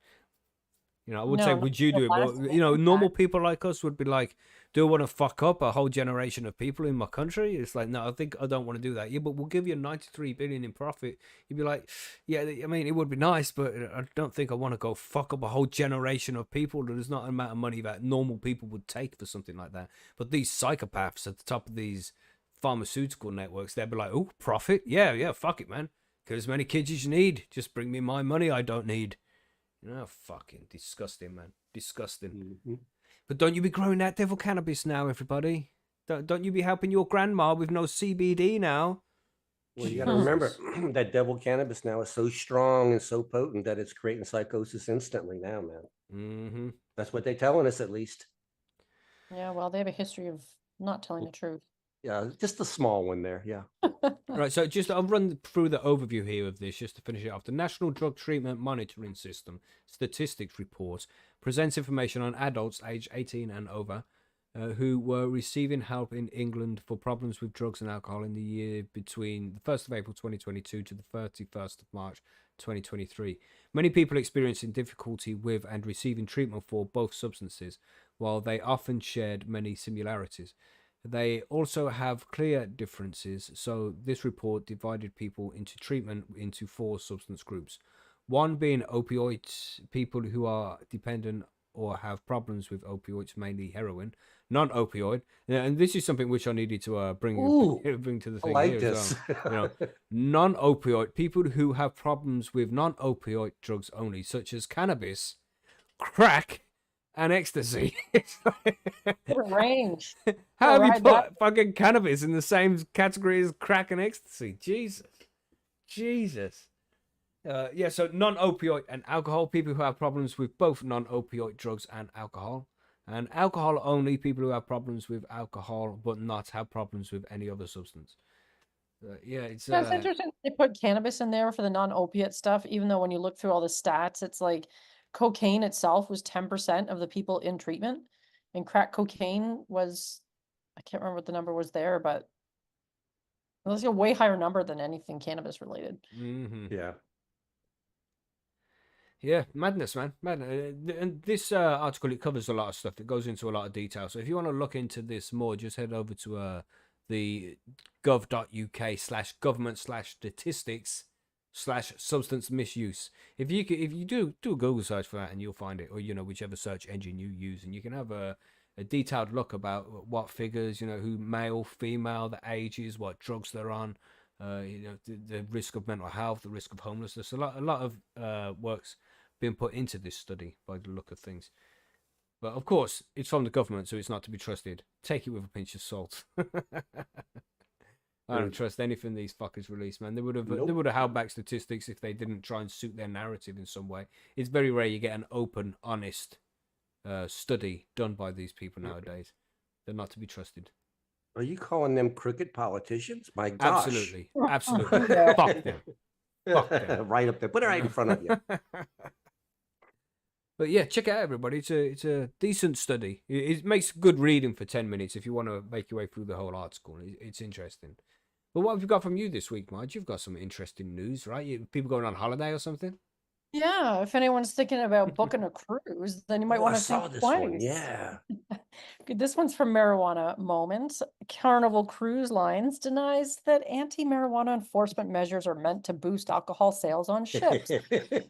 I would say, No, not would you the do it? But lasting normal impact. people like us would be like, do I want to fuck up a whole generation of people in my country? It's like, no, I don't want to do that. Yeah, but we'll give you 93 billion in profit. You'd be like, yeah, I mean, it would be nice, but I don't think I want to go fuck up a whole generation of people. There's not an amount of money that normal people would take for something like that. But these psychopaths at the top of these pharmaceutical networks, they'd be like, oh, profit? Yeah, fuck it, man. Kill as many kids as you need. Just bring me my money I don't need. Fucking disgusting, man. Disgusting. But don't you be growing that devil cannabis now, everybody? Don't you be helping your grandma with no CBD now? Well, you got to remember that devil cannabis now is so strong and so potent that it's creating psychosis instantly now, man. Mm-hmm. That's what they're telling us, at least. Yeah, well, they have a history of not telling the truth. Yeah, just a small one there. Yeah. Right, so I'll run through the overview here of this just to finish it off. The National Drug Treatment Monitoring System Statistics Report presents information on adults aged 18 and over who were receiving help in England for problems with drugs and alcohol in the year between the 1st of April 2022 to the 31st of March 2023. Many people experiencing difficulty with and receiving treatment for both substances, while they often shared many similarities. They also have clear differences, so this report divided people into treatment into 4 substance groups. One being opioids, people who are dependent or have problems with opioids, mainly heroin. Non-opioid, and this is something which I needed to bring to the I thing like here this. as well. Non-opioid, people who have problems with non-opioid drugs only, such as cannabis, crack, and ecstasy. Different range. How have you Ride put that. fucking cannabis in the same category as crack and ecstasy? Jesus. Yeah, so non-opioid and alcohol, people who have problems with both non-opioid drugs and alcohol. And alcohol only, people who have problems with alcohol but not have problems with any other substance. Yeah, it's Yeah, it's interesting they put cannabis in there for the non-opiate stuff, even though when you look through all the stats, it's like cocaine itself was 10% of the people in treatment, and crack cocaine was, I can't remember what the number was there, but it was a way higher number than anything cannabis related. Yeah. Yeah, madness, man. Madness. And this article, it covers a lot of stuff. It goes into a lot of detail. So if you want to look into this more, just head over to the gov.uk/government/statistics/substance misuse. If you do a Google search for that, and you'll find it, or whichever search engine you use, and you can have a detailed look about what figures, who male, female, the ages, what drugs they're on, the risk of mental health, the risk of homelessness. A lot of works being put into this study by the look of things. But of course, it's from the government, so it's not to be trusted. Take it with a pinch of salt. I don't trust anything these fuckers release, man. They would have held back statistics if they didn't try and suit their narrative in some way. It's very rare you get an open, honest study done by these people nowadays. They're not to be trusted. Are you calling them crooked politicians? My gosh. Absolutely. Fuck them. Fuck them. Right up there. Put it right in front of you. But yeah, check it out, everybody. It's a decent study. It makes good reading for 10 minutes if you want to make your way through the whole article. It's interesting. But what have you got from you this week, Marge? You've got some interesting news, right? People going on holiday or something? Yeah, if anyone's thinking about booking a cruise, then you might want I to saw think this twice. one. Yeah. Good, this one's from Marijuana Moment. Carnival Cruise Lines denies that anti-marijuana enforcement measures are meant to boost alcohol sales on ships.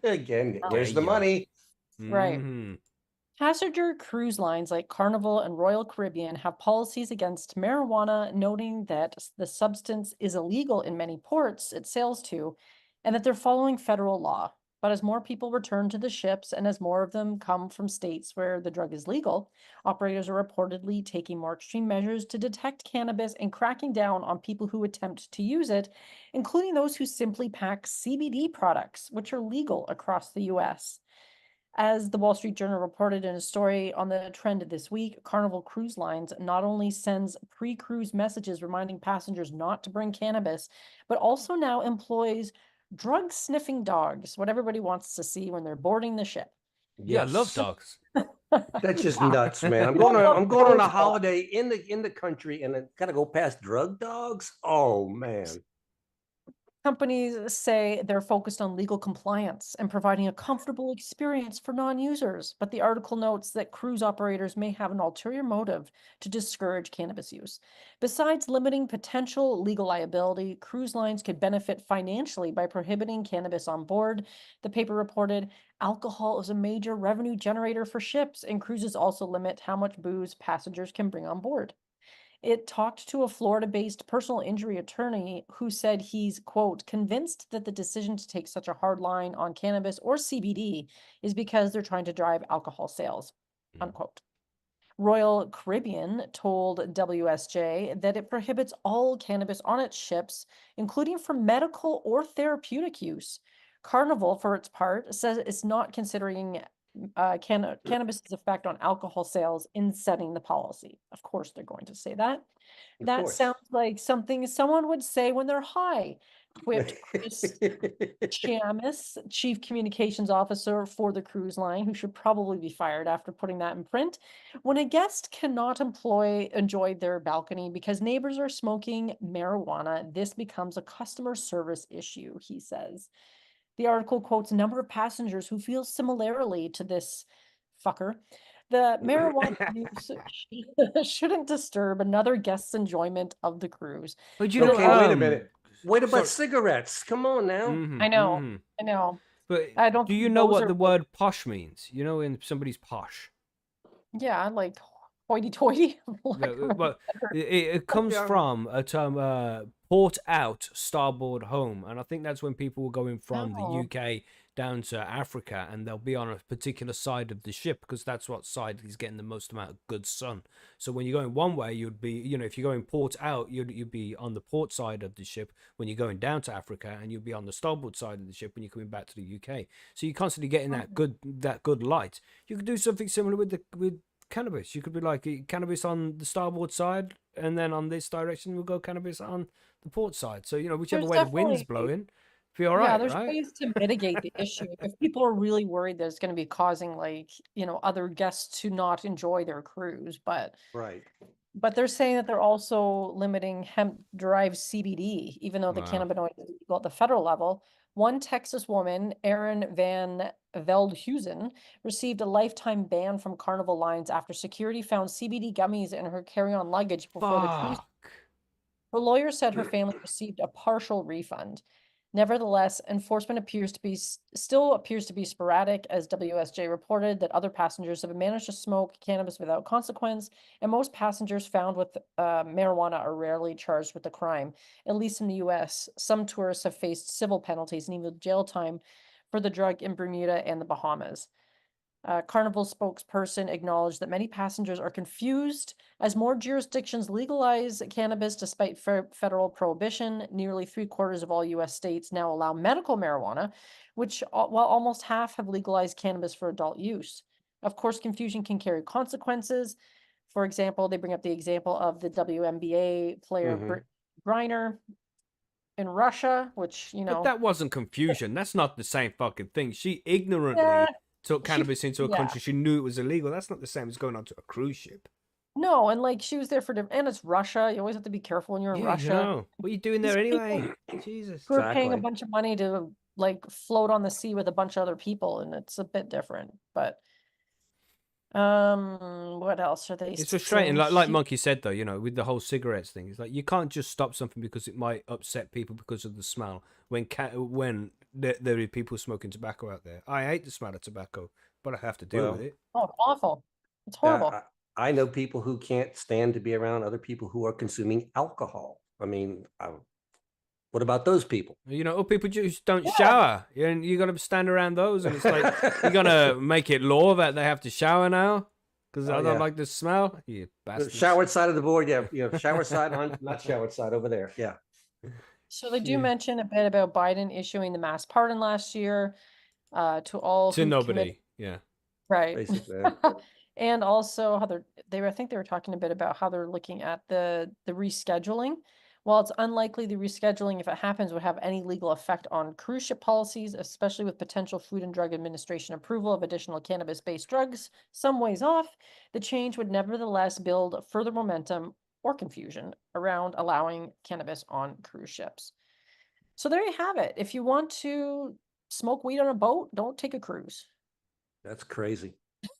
Again, where's the money? Right. Mm-hmm. Passenger cruise lines like Carnival and Royal Caribbean have policies against marijuana, noting that the substance is illegal in many ports it sails to, and that they're following federal law. But as more people return to the ships and as more of them come from states where the drug is legal, operators are reportedly taking more extreme measures to detect cannabis and cracking down on people who attempt to use it, including those who simply pack CBD products, which are legal across the US. As the Wall Street Journal reported in a story on the trend this week, Carnival Cruise Lines not only sends pre-cruise messages reminding passengers not to bring cannabis, but also now employs drug-sniffing dogs, what everybody wants to see when they're boarding the ship. Yeah, I love Yes. dogs. That's just nuts, man. I'm You don't love I'm going on a dogs, though. holiday in the country and I gotta go past drug dogs. Oh man. Companies say they're focused on legal compliance and providing a comfortable experience for non-users, but the article notes that cruise operators may have an ulterior motive to discourage cannabis use. Besides limiting potential legal liability, cruise lines could benefit financially by prohibiting cannabis on board. The paper reported alcohol is a major revenue generator for ships, and cruises also limit how much booze passengers can bring on board. It talked to a Florida-based personal injury attorney who said he's, quote, convinced that the decision to take such a hard line on cannabis or CBD is because they're trying to drive alcohol sales, unquote. Royal Caribbean told WSJ that it prohibits all cannabis on its ships, including for medical or therapeutic use. Carnival, for its part, says it's not considering cannabis's effect on alcohol sales in setting the policy. Of course, they're going to say that. Of That course. sounds like something someone would say when they're high, quipped Chris Chamis, Chief Communications Officer for the cruise line, who should probably be fired after putting that in print. When a guest cannot enjoy their balcony because neighbors are smoking marijuana, this becomes a customer service issue, he says. The article quotes a number of passengers who feel similarly to this fucker. The marijuana use shouldn't disturb another guest's enjoyment of the cruise. But you know, Okay, wait a minute. Wait about sorry. cigarettes. Come on now. I know. I know. But I don't do you think know those what are the word posh means? You know, when somebody's posh. yeah, like hoity-toity. But it comes Yeah. from a term, port out, starboard home, and I think that's when people were going from the Oh. UK down to Africa, and they'll be on a particular side of the ship because that's what side is getting the most amount of good sun. So when you're going one way, you'd be, you know, if you're going port out, you'd be on the port side of the ship when you're going down to Africa, and you'd be on the starboard side of the ship when you're coming back to the UK. So you're constantly getting that good light. You could do something similar with cannabis. You could be like cannabis on the starboard side, and then on this direction we'll go cannabis on the port side. So you know, whichever There's way the wind's definitely blowing, be all yeah, right, there's right? ways to mitigate the issue. If people are really worried that it's going to be causing like, other guests to not enjoy their cruise, Right. but they're saying that they're also limiting hemp-derived CBD, even though the Wow. cannabinoid is legal at the federal level. One Texas woman, Erin Van Veldhuizen, received a lifetime ban from Carnival Lines after security found CBD gummies in her carry-on luggage before the cruise. Fuck. Her lawyer said her family received a partial refund. Nevertheless, enforcement still appears to be sporadic, as WSJ reported that other passengers have managed to smoke cannabis without consequence, and most passengers found with marijuana are rarely charged with the crime. At least in the U.S., some tourists have faced civil penalties and even jail time for the drug in Bermuda and the Bahamas. Carnival spokesperson acknowledged that many passengers are confused as more jurisdictions legalize cannabis despite federal prohibition. Nearly 3/4 of all U.S. states now allow medical marijuana, while almost half have legalized cannabis for adult use. Of course, confusion can carry consequences. For example, they bring up the example of the WNBA player Mhm. Griner in Russia, which, But that wasn't confusion. That's not the same fucking thing. She ignorantly yeah, took cannabis into a yeah. country she knew it was illegal. That's not the same as going onto a cruise ship. No, and like she was there for and it's Russia. You always have to be careful when you're in Yeah, you Russia. know. What are you doing These there people anyway? Jesus. who are paying a Exactly. bunch of money to like float on the sea with a bunch of other people, and it's a bit different. But what else are they It's frustrating. saying Like here? Monkey said though, you know, with the whole cigarettes thing, it's like you can't just stop something because it might upset people because of the smell. When there are people smoking tobacco out there, I hate the smell of tobacco, but I have to deal with Well, it. Oh, it's awful. It's yeah, horrible. I know people who can't stand to be around other people who are consuming alcohol. I mean, what about those people? You know, people just don't Yeah. shower, and you got to stand around those, and it's like you're gonna make it law that they have to shower now because I Oh, don't yeah. like the smell. You The bastards. showered side of the board, yeah, shower side on, not showered side over there. Yeah. So they do Yeah. mention a bit about Biden issuing the mass pardon last year to all To who've committed. nobody. Yeah. Right. Basically. And also how I think they were talking a bit about how they're looking at the rescheduling, While it's unlikely the rescheduling, if it happens, would have any legal effect on cruise ship policies, especially with potential Food and Drug Administration approval of additional cannabis-based drugs some ways off, the change would nevertheless build further momentum or confusion around allowing cannabis on cruise ships. So there you have it. If you want to smoke weed on a boat, don't take a cruise. That's crazy.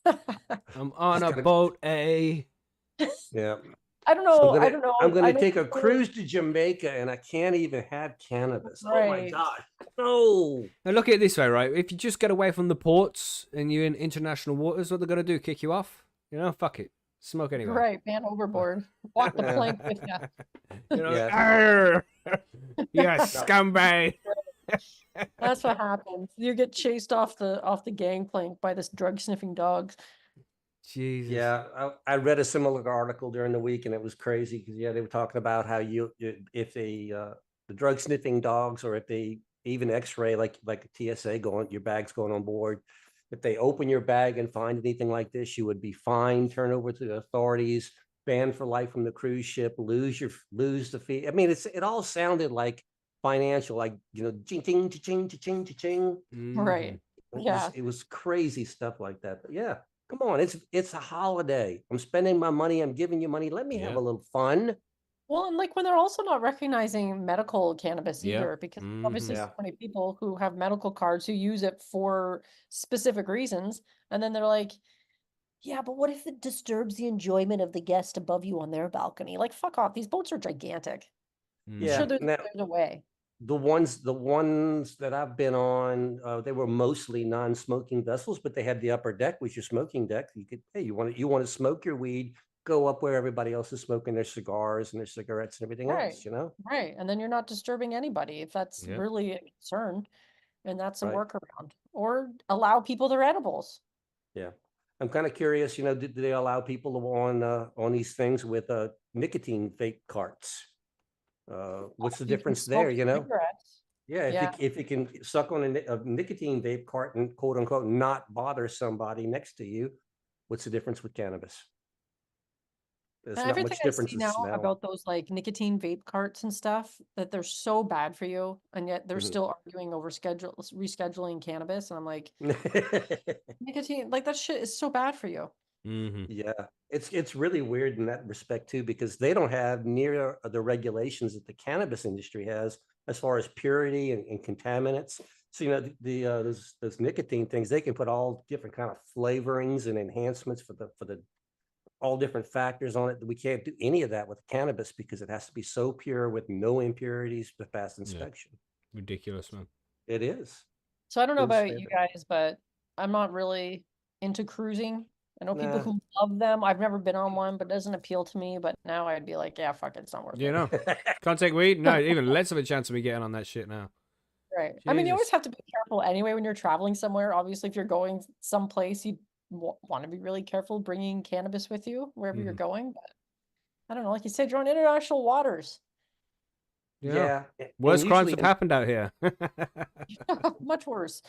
I'm on Just a gotta- boat, eh? Yeah. I don't So know. I don't know. I'm I gonna know take a people- cruise to Jamaica and I can't even have cannabis. Oh my Right. gosh. No. Now look at it this way, right? If you just get away from the ports and you're in international waters, what they're gonna do? Kick you off? You know, fuck it. Smoke anyway. Right, man overboard. Walk the plank with you. You know, Yeah. "Arr! Yes, scumbag. That's what happens. You get chased off the gangplank by this drug sniffing dogs. Jesus. Yeah, I read a similar article during the week, and it was crazy because they were talking about how if the drug sniffing dogs, or if they even X-ray like a TSA your bag's going on board, if they open your bag and find anything like this, you would be fined, turned over to the authorities, banned for life from the cruise ship, lose the fee. I mean, it all sounded like financial, like ching ching ching ching ching. Right. Yeah. It was crazy stuff like that. But yeah. Come on, it's a holiday. I'm spending my money. I'm giving you money. Let me have Yeah. a little fun. Well, and like when they're also not recognizing medical cannabis Yeah. either, because obviously Yeah. so many people who have medical cards who use it for specific reasons, and then they're like, yeah, but what if it disturbs the enjoyment of the guest above you on their balcony? Like, fuck off. These boats are gigantic. I'm Yeah. sure there's Now, a way. the ones that I've been on, they were mostly non-smoking vessels, but they had the upper deck, which your smoking deck. You could, hey, you want to smoke your weed, go up where everybody else is smoking their cigars and their cigarettes and everything Right. else, you know? Right. And then you're not disturbing anybody if that's Yep. really a concern. And that's a Right. workaround. Or allow people their edibles. Yeah. I'm kind of curious, do they allow people on these things with nicotine vape carts? What's the You can difference smoke there, you know? cigarettes. Yeah, Yeah. if you can suck on a nicotine vape cart and quote unquote not bother somebody next to you, what's the difference with cannabis? There's And not everything much I difference see in now smell. about those like nicotine vape carts and stuff, that they're so bad for you, and yet they're Mhm. still arguing over rescheduling cannabis. And I'm like, nicotine, like that shit is so bad for you. Mm-hmm. Yeah, it's really weird in that respect too, because they don't have near the regulations that the cannabis industry has as far as purity and contaminants. So those nicotine things, they can put all different kind of flavorings and enhancements for the all different factors on it. We can't do any of that with cannabis because it has to be so pure with no impurities to pass inspection. Ridiculous, man. It is. So I don't know Gold about you standard. guys, but I'm not really into cruising. I know people Nah. who love them. I've never been on one, but it doesn't appeal to me. But now I'd be like, yeah, fuck it, it's not worth You it. know, can't take weed. No, even less of a chance of me getting on that shit now. Right. I mean, you always Jesus. have to be careful anyway when you're traveling somewhere. Obviously, if you're going someplace, you want to be really careful bringing cannabis with you wherever you're going. But I don't know, like you said, you're on international waters. Yeah. And Worst crimes usually have happened out here. Much worse.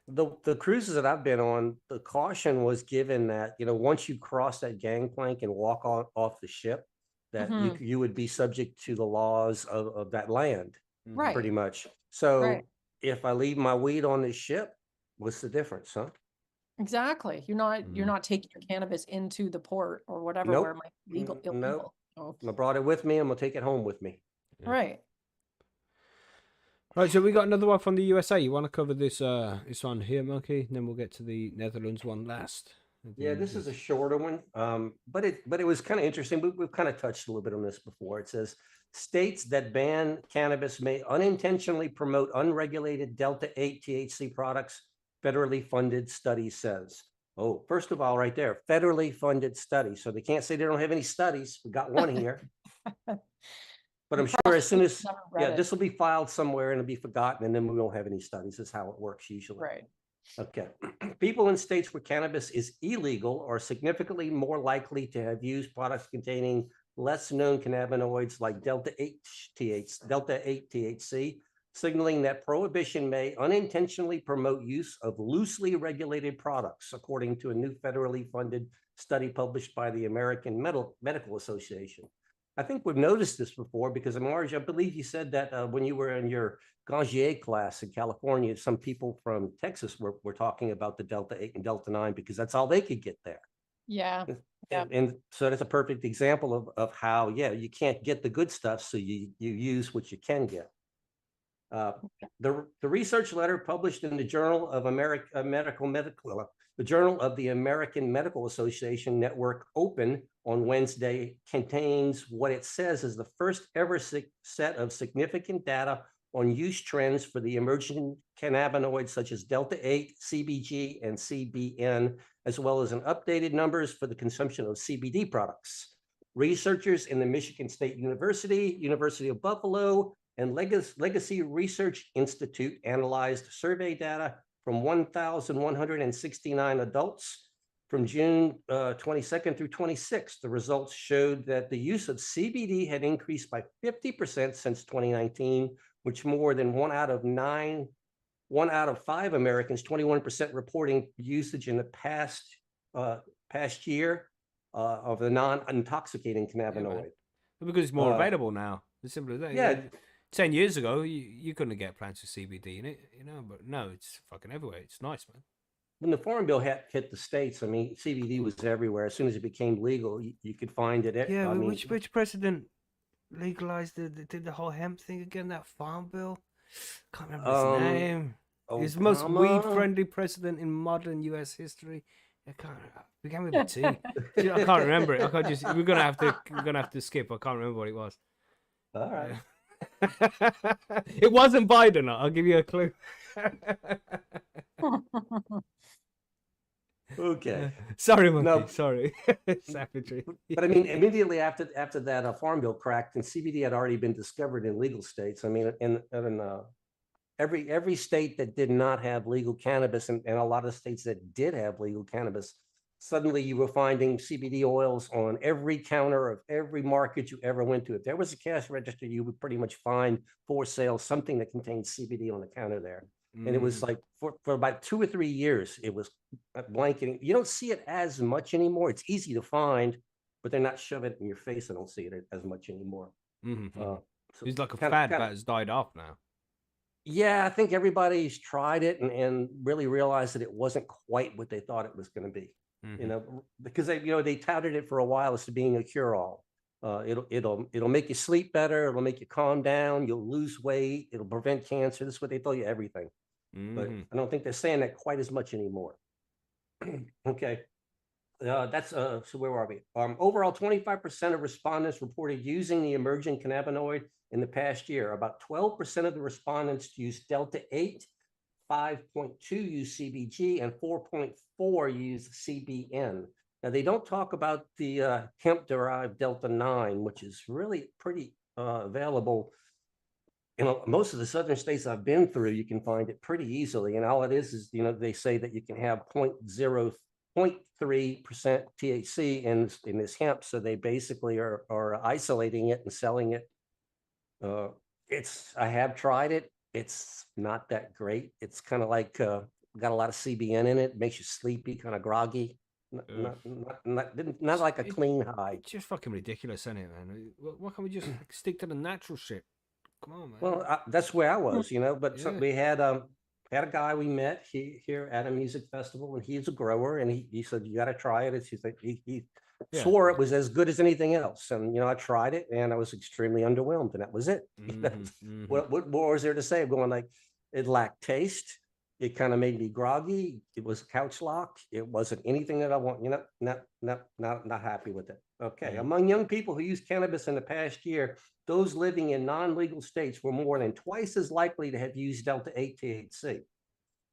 the cruises that I've been on, the caution was given that, once you cross that gangplank and walk off the ship, that you would be subject to the laws of that land, Right. pretty much. So Right. if I leave my weed on the ship, what's the difference, huh? Exactly. You're not taking your cannabis into the port or whatever where it Nope. might be illegal. Nope. So, I brought it with me. I'm gonna take it home with me. right. Right, so we got another one from the USA. You want to cover this one here, Monkey? And then we'll get to the Netherlands one last. Yeah, this is a shorter one, but it was kind of interesting. We've kind of touched a little bit on this before. It says states that ban cannabis may unintentionally promote unregulated Delta-8 THC products. Federally funded study says. Oh, first of all, right there, federally funded study. So they can't say they don't have any studies. We got one here. But I'm sure as soon as, this will be filed somewhere and it'll be forgotten, and then we won't have any studies. That's how it works usually. Right. Okay. People in states where cannabis is illegal are significantly more likely to have used products containing less known cannabinoids like Delta-8 THC, signaling that prohibition may unintentionally promote use of loosely regulated products, according to a new federally funded study published by the American Medical Association. I think we've noticed this before because Marge, I believe you said that when you were in your Gangier class in California, some people from Texas were talking about the Delta 8 and Delta 9 because that's all they could get there. Yeah. And so that's a perfect example of how, yeah, you can't get the good stuff, so you use what you can get. The research letter published in the Journal of the Journal of the American Medical Association Network Open on Wednesday contains what it says is the first ever set of significant data on use trends for the emerging cannabinoids such as Delta 8, CBG, and CBN, as well as an updated numbers for the consumption of CBD products. Researchers in the Michigan State University, University of Buffalo, and Legacy Research Institute analyzed survey data from 1,169 adults from June 22nd through 26th. The results showed that the use of CBD had increased by 50% since 2019, which more than 1 out of 5 Americans, 21% reporting usage in the past year of the non-intoxicating cannabinoid. Because it's more available now. As simple as that. Yeah. 10 years ago, you couldn't get plants with CBD in it, but no, it's fucking everywhere. It's nice, man. When the Farm Bill hit the States, I mean, CBD was everywhere. As soon as it became legal, you could find it. Yeah, I mean, which president legalized did the whole hemp thing again? That Farm Bill? Can't remember his name. He's the most weed-friendly president in modern U.S. history. I can't. Began with a T. I can't remember it. I can't just. We're gonna have to skip. I can't remember what it was. All right. It wasn't Biden. I'll give you a clue. Okay. Sorry, Monkey. No. Sorry. Savagery. But I mean, immediately after that Farm Bill cracked, and CBD had already been discovered in legal states. I mean, in every state that did not have legal cannabis, and a lot of states that did have legal cannabis, suddenly you were finding CBD oils on every counter of every market you ever went to. If there was a cash register, you would pretty much find for sale something that contained CBD on the counter there. And it was like for about 2 or 3 years, it was blanketing. You don't see it as much anymore. It's easy to find, but they're not shoving it in your face. I don't see it as much anymore. So it's like a fad that has died off now. Yeah, I think everybody's tried it and really realized that it wasn't quite what they thought it was going to be. Because they touted it for a while as to being a cure-all. It'll make you sleep better. It'll make you calm down. You'll lose weight. It'll prevent cancer. This is what they tell you, everything. But I don't think they're saying that quite as much anymore. Okay. So where are we? Overall, 25% of respondents reported using the emerging cannabinoid in the past year. About 12% of the respondents used Delta 8, 5.2 use CBG, and 4.4 use CBN. Now, they don't talk about the hemp-derived Delta 9, which is really pretty available. Most of the southern states I've been through, you can find it pretty easily. And all it is, they say that you can have 0.3% THC in this hemp. So they basically are isolating it and selling it. I have tried it. It's not that great. It's kind of like got a lot of CBN in it. Makes you sleepy, kind of groggy. Not like a clean high. It's just fucking ridiculous, isn't it, man? Why can't we just stick to the natural shit? Come on, man. Well, that's where I was, But we had a guy we met here at a music festival, and he's a grower, and he said, "You got to try it." He swore it was as good as anything else, and I tried it, and I was extremely underwhelmed, and that was it. What more is there to say? I'm going like, it lacked taste. It kind of made me groggy. It was couch lock. It wasn't anything that I want. Not happy with it. Okay. Among young people who used cannabis in the past year, those living in non-legal states were more than twice as likely to have used Delta 8 THC.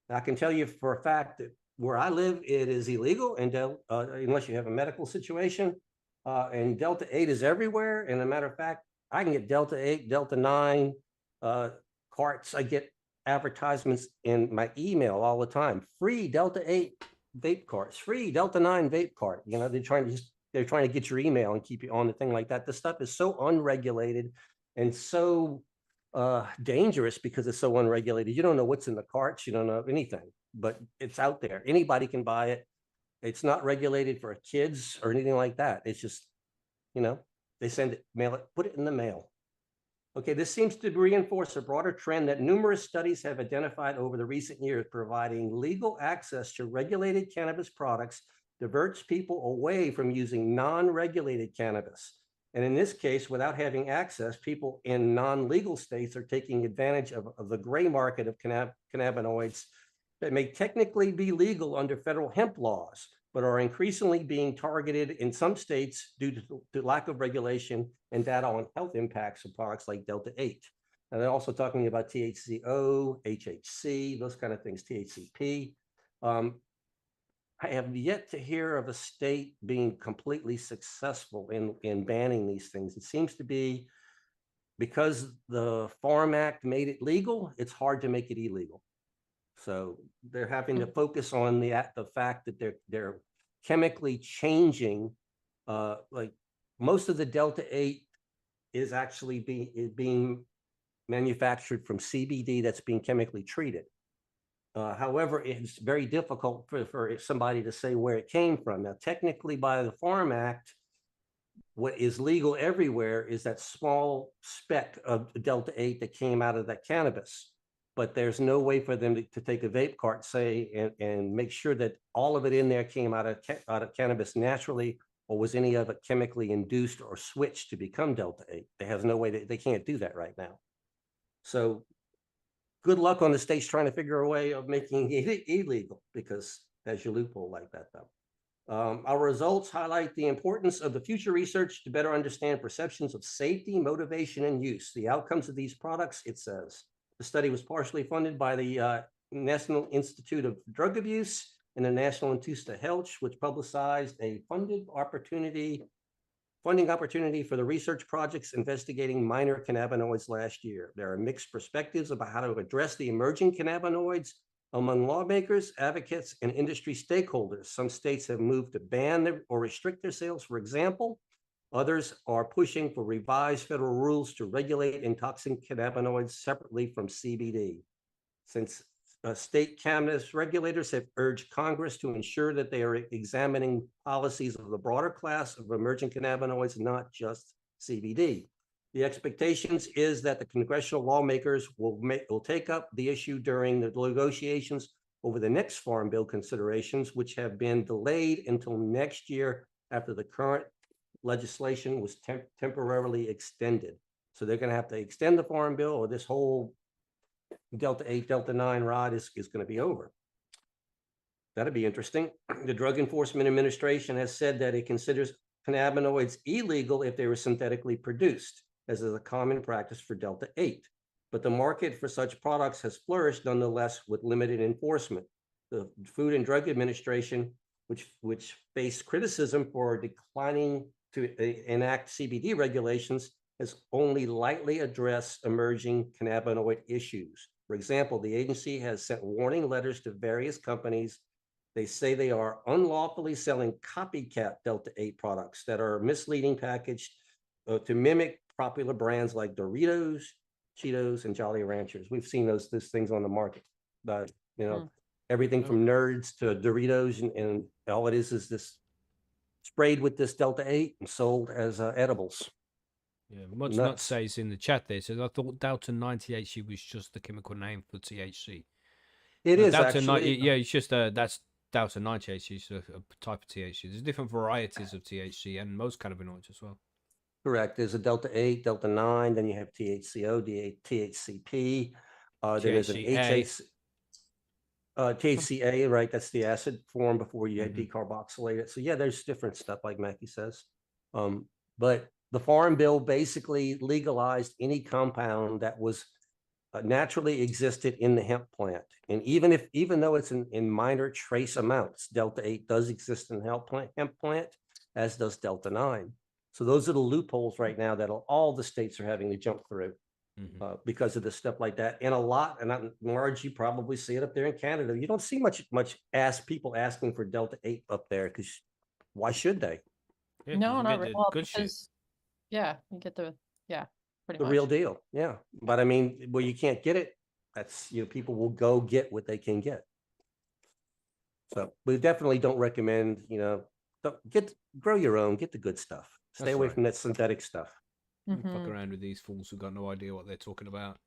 Now, I can tell you for a fact that where I live, it is illegal, and unless you have a medical situation. And Delta 8 is everywhere. And as a matter of fact, I can get Delta 8, Delta 9 carts. I get advertisements in my email all the time. Free Delta 8 vape carts, free Delta 9 vape cart. They're trying to get your email and keep you on the thing like that. This stuff is so unregulated and so dangerous because it's so unregulated. You don't know what's in the carts. You don't know anything, but it's out there. Anybody can buy it. It's not regulated for kids or anything like that. It's just, They send it, mail it, put it in the mail. Okay, this seems to reinforce a broader trend that numerous studies have identified over the recent years. Providing legal access to regulated cannabis products diverts people away from using non-regulated cannabis. And in this case, without having access, people in non-legal states are taking advantage of the gray market of cannabinoids that may technically be legal under federal hemp laws, but are increasingly being targeted in some states due to lack of regulation and data on health impacts of products like Delta-8. And they're also talking about THCO, HHC, those kind of things, THCP. I have yet to hear of a state being completely successful in banning these things. It seems to be because the Farm Act made it legal, it's hard to make it illegal. So they're having to focus on the fact that they're chemically changing. Like most of the Delta-8 is actually being manufactured from CBD that's being chemically treated. However, it's very difficult for somebody to say where it came from. Now, technically, by the Farm Act, what is legal everywhere is that small speck of Delta-8 that came out of that cannabis. But there's no way for them to take a vape cart, say, and make sure that all of it in there came out of cannabis naturally, or was any of it chemically induced or switched to become Delta-8. They have no way, they can't do that right now. So good luck on the states trying to figure a way of making it illegal, because there's your loophole like that, though. Our results highlight the importance of the future research to better understand perceptions of safety, motivation, and use. The outcomes of these products, it says. The study was partially funded by the National Institute of Drug Abuse and the National Institute of Health, which publicized a funding opportunity for the research projects investigating minor cannabinoids last year. There are mixed perspectives about how to address the emerging cannabinoids among lawmakers, advocates, and industry stakeholders. Some states have moved to ban or restrict their sales, for example. Others are pushing for revised federal rules to regulate intoxicant cannabinoids separately from CBD. Since state cannabis regulators have urged Congress to ensure that they are examining policies of the broader class of emerging cannabinoids, not just CBD. The expectations is that the congressional lawmakers will take up the issue during the negotiations over the next Farm Bill considerations, which have been delayed until next year after the current legislation was temporarily extended. So they're going to have to extend the Farm Bill, or this whole Delta-8, Delta-9 rod is going to be over. That'd be interesting. The Drug Enforcement Administration has said that it considers cannabinoids illegal if they were synthetically produced, as is a common practice for Delta-8. But the market for such products has flourished nonetheless with limited enforcement. The Food and Drug Administration, which faced criticism for declining to enact CBD regulations, has only lightly addressed emerging cannabinoid issues. For example, the agency has sent warning letters to various companies. They say they are unlawfully selling copycat Delta-8 products that are misleading packaged to mimic popular brands like Doritos, Cheetos, and Jolly Ranchers. We've seen those things on the market. Everything from Nerds to Doritos, and all it is this sprayed with this Delta-8 and sold as edibles. Yeah, Much Nut says in the chat there, says, I thought Delta-9 THC was just the chemical name for THC. It is Delta actually. Yeah, it's just that's Delta-9 THC, it's a type of THC. There's different varieties of THC and most cannabinoids as well. Correct. There's a Delta-8, Delta-9, then you have THCO, THCP, then there's an HAC. THCA, right? That's the acid form before you had decarboxylate it. So yeah, there's different stuff like Mackie says. But the Farm Bill basically legalized any compound that was naturally existed in the hemp plant. And even though it's in minor trace amounts, Delta-8 does exist in the hemp plant, as does Delta-9. So those are the loopholes right now that all the states are having to jump through. Because of the stuff like that. And Marge, you probably see it up there in Canada. You don't see much people asking for Delta-8 up there, because why should they? Yeah, No, not really. Well, good shit. Yeah, you get the pretty The much real deal. Yeah. But I mean, where you can't get it, that's, people will go get what they can get. So we definitely don't recommend, grow your own, get the good stuff. Stay away from that synthetic stuff. Don't fuck Mhm. around with these fools who got no idea what they're talking about.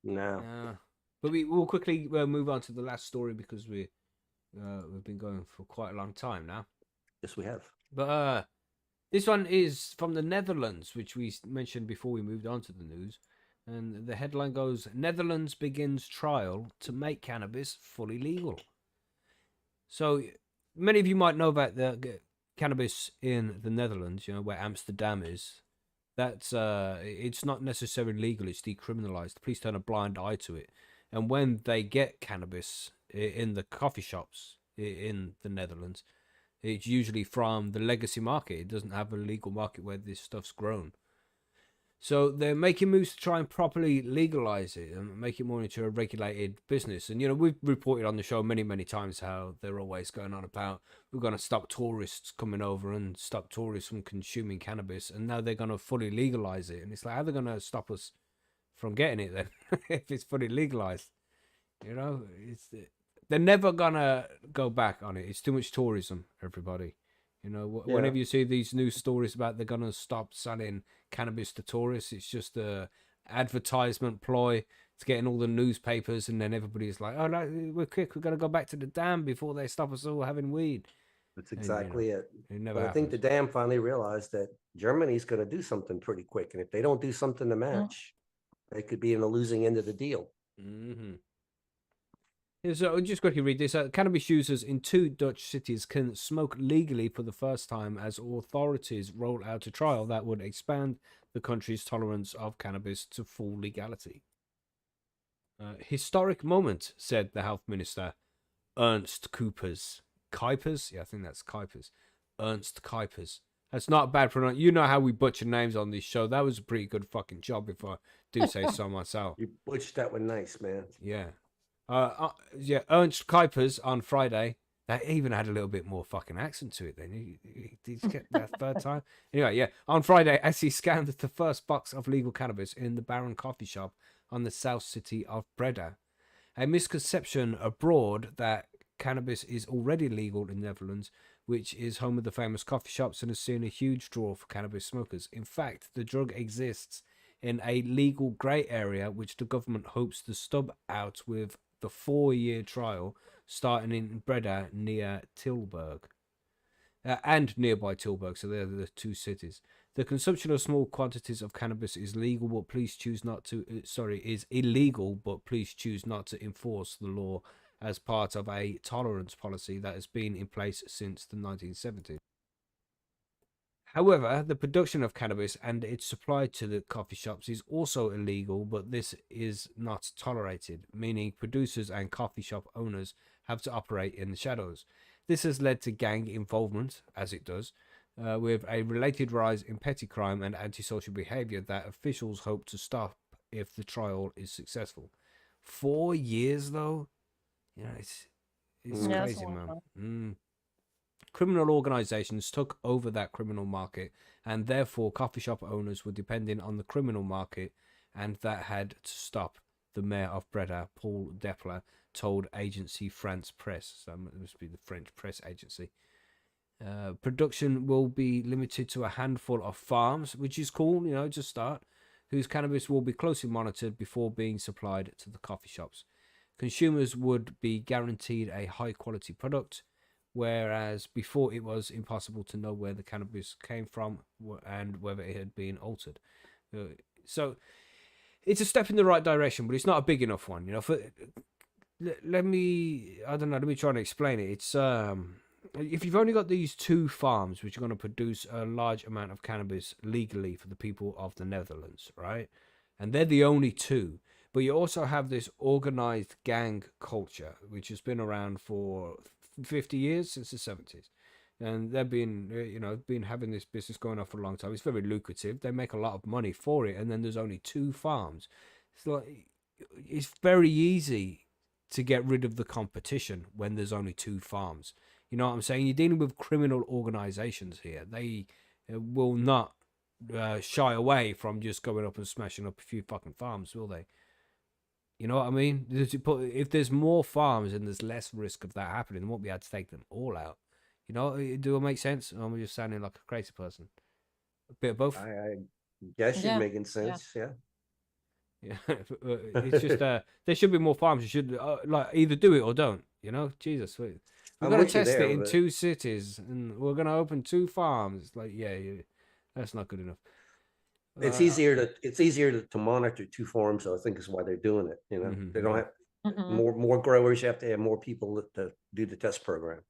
No. But we'll quickly move on to the last story because we've been going for quite a long time now. Yes, we have. But this one is from the Netherlands, which we mentioned before we moved on to the news. And the headline goes, Netherlands begins trial to make cannabis fully legal. So many of you might know about the cannabis in the Netherlands, you know, where Amsterdam is. That's it's not necessarily legal, it's decriminalized. Please turn a blind eye to it. And when they get cannabis in the coffee shops in the Netherlands, it's usually from the legacy market. It doesn't have a legal market where this stuff's grown. So they're making moves to try and properly legalize it and make it more into a regulated business. And, you know, we've reported on the show many, many times how they're always going on about we're going to stop tourists coming over and stop tourists from consuming cannabis. And now they're going to fully legalize it. And it's like, how are they going to stop us from getting it then if it's fully legalized? You know, they're never going to go back on it. It's too much tourism, everybody. You know, whenever you see these news stories about they're going to stop selling cannabis to tourists, it's just a advertisement ploy to get in all the newspapers, and then everybody's like, "Oh no, we're quick, we're going to go back to the dam before they stop us all having weed." That's exactly it. It never But I think the happens. dam finally realized that Germany's going to do something pretty quick. And if they don't do something to match, they could be in the losing end of the deal. Mm-hmm. So I'll just quickly read this. Cannabis users in 2 Dutch cities can smoke legally for the first time as authorities roll out a trial that would expand the country's tolerance of cannabis to full legality. Historic moment, said the health minister, Ernst Kuipers. Kuipers? Yeah, I think that's Kuipers. Ernst Kuipers. That's not bad pronunciation. You know how we butcher names on this show. That was a pretty good fucking job, if I do say so myself. You butched that one nice, man. Yeah. Ernst Kuipers on Friday. That even had a little bit more fucking accent to it then. He did get that third time. Anyway, yeah. On Friday, as he scanned the first box of legal cannabis in the Baron coffee shop on the south city of Breda. A misconception abroad that cannabis is already legal in the Netherlands, which is home of the famous coffee shops and has seen a huge draw for cannabis smokers. In fact, the drug exists in a legal grey area, which the government hopes to stub out with the 4-year trial starting in Breda near Tilburg. And nearby Tilburg, so they're the 2 cities. The consumption of small quantities of cannabis is legal, but please choose not to. Is illegal, but please choose not to enforce the law as part of a tolerance policy that has been in place since the 1970s. However, the production of cannabis and its supply to the coffee shops is also illegal, but this is not tolerated, meaning producers and coffee shop owners have to operate in the shadows. This has led to gang involvement, as it does, with a related rise in petty crime and antisocial behavior that officials hope to stop if the trial is successful. 4 years, though? You know, it's crazy, man. Criminal organizations took over that criminal market, and therefore coffee shop owners were depending on the criminal market, and that had to stop, the mayor of Breda, Paul Depler, told agency France Press. So it must be the French press agency. Production will be limited to a handful of farms, which is cool, you know, to start, whose cannabis will be closely monitored before being supplied to the coffee shops. Consumers would be guaranteed a high quality product, whereas before it was impossible to know where the cannabis came from and whether it had been altered. So it's a step in the right direction, but it's not a big enough one. You know, let me try and explain it. It's if you've only got these 2 farms which are going to produce a large amount of cannabis legally for the people of the Netherlands, right? And they're the only 2. But you also have this organized gang culture, which has been around for 50 years, since the 70s. And they've been having this business going on for a long time. It's very lucrative. They make a lot of money for it. And then there's only 2 farms. It's very easy to get rid of the competition when there's only 2 farms. You know what I'm saying? You're dealing with criminal organizations here. They will not shy away from just going up and smashing up a few fucking farms, will they? You know what I mean? If there's more farms and there's less risk of that happening, they won't be able to take them all out. You know, do it make sense? Or am I just sounding like a crazy person? A bit of both. I guess you're Yeah, making sense. Yeah. Yeah, it's just there should be more farms. You should like either do it or don't. You know, Jesus, we're I'm gonna with you test there, it in but 2 cities, and we're gonna open 2 farms. It's like, yeah, that's not good enough. Uh, it's easier to monitor two forms. So I think is why they're doing it. You know, they don't mhm. have hmm more growers. You have to have more people to do the test program.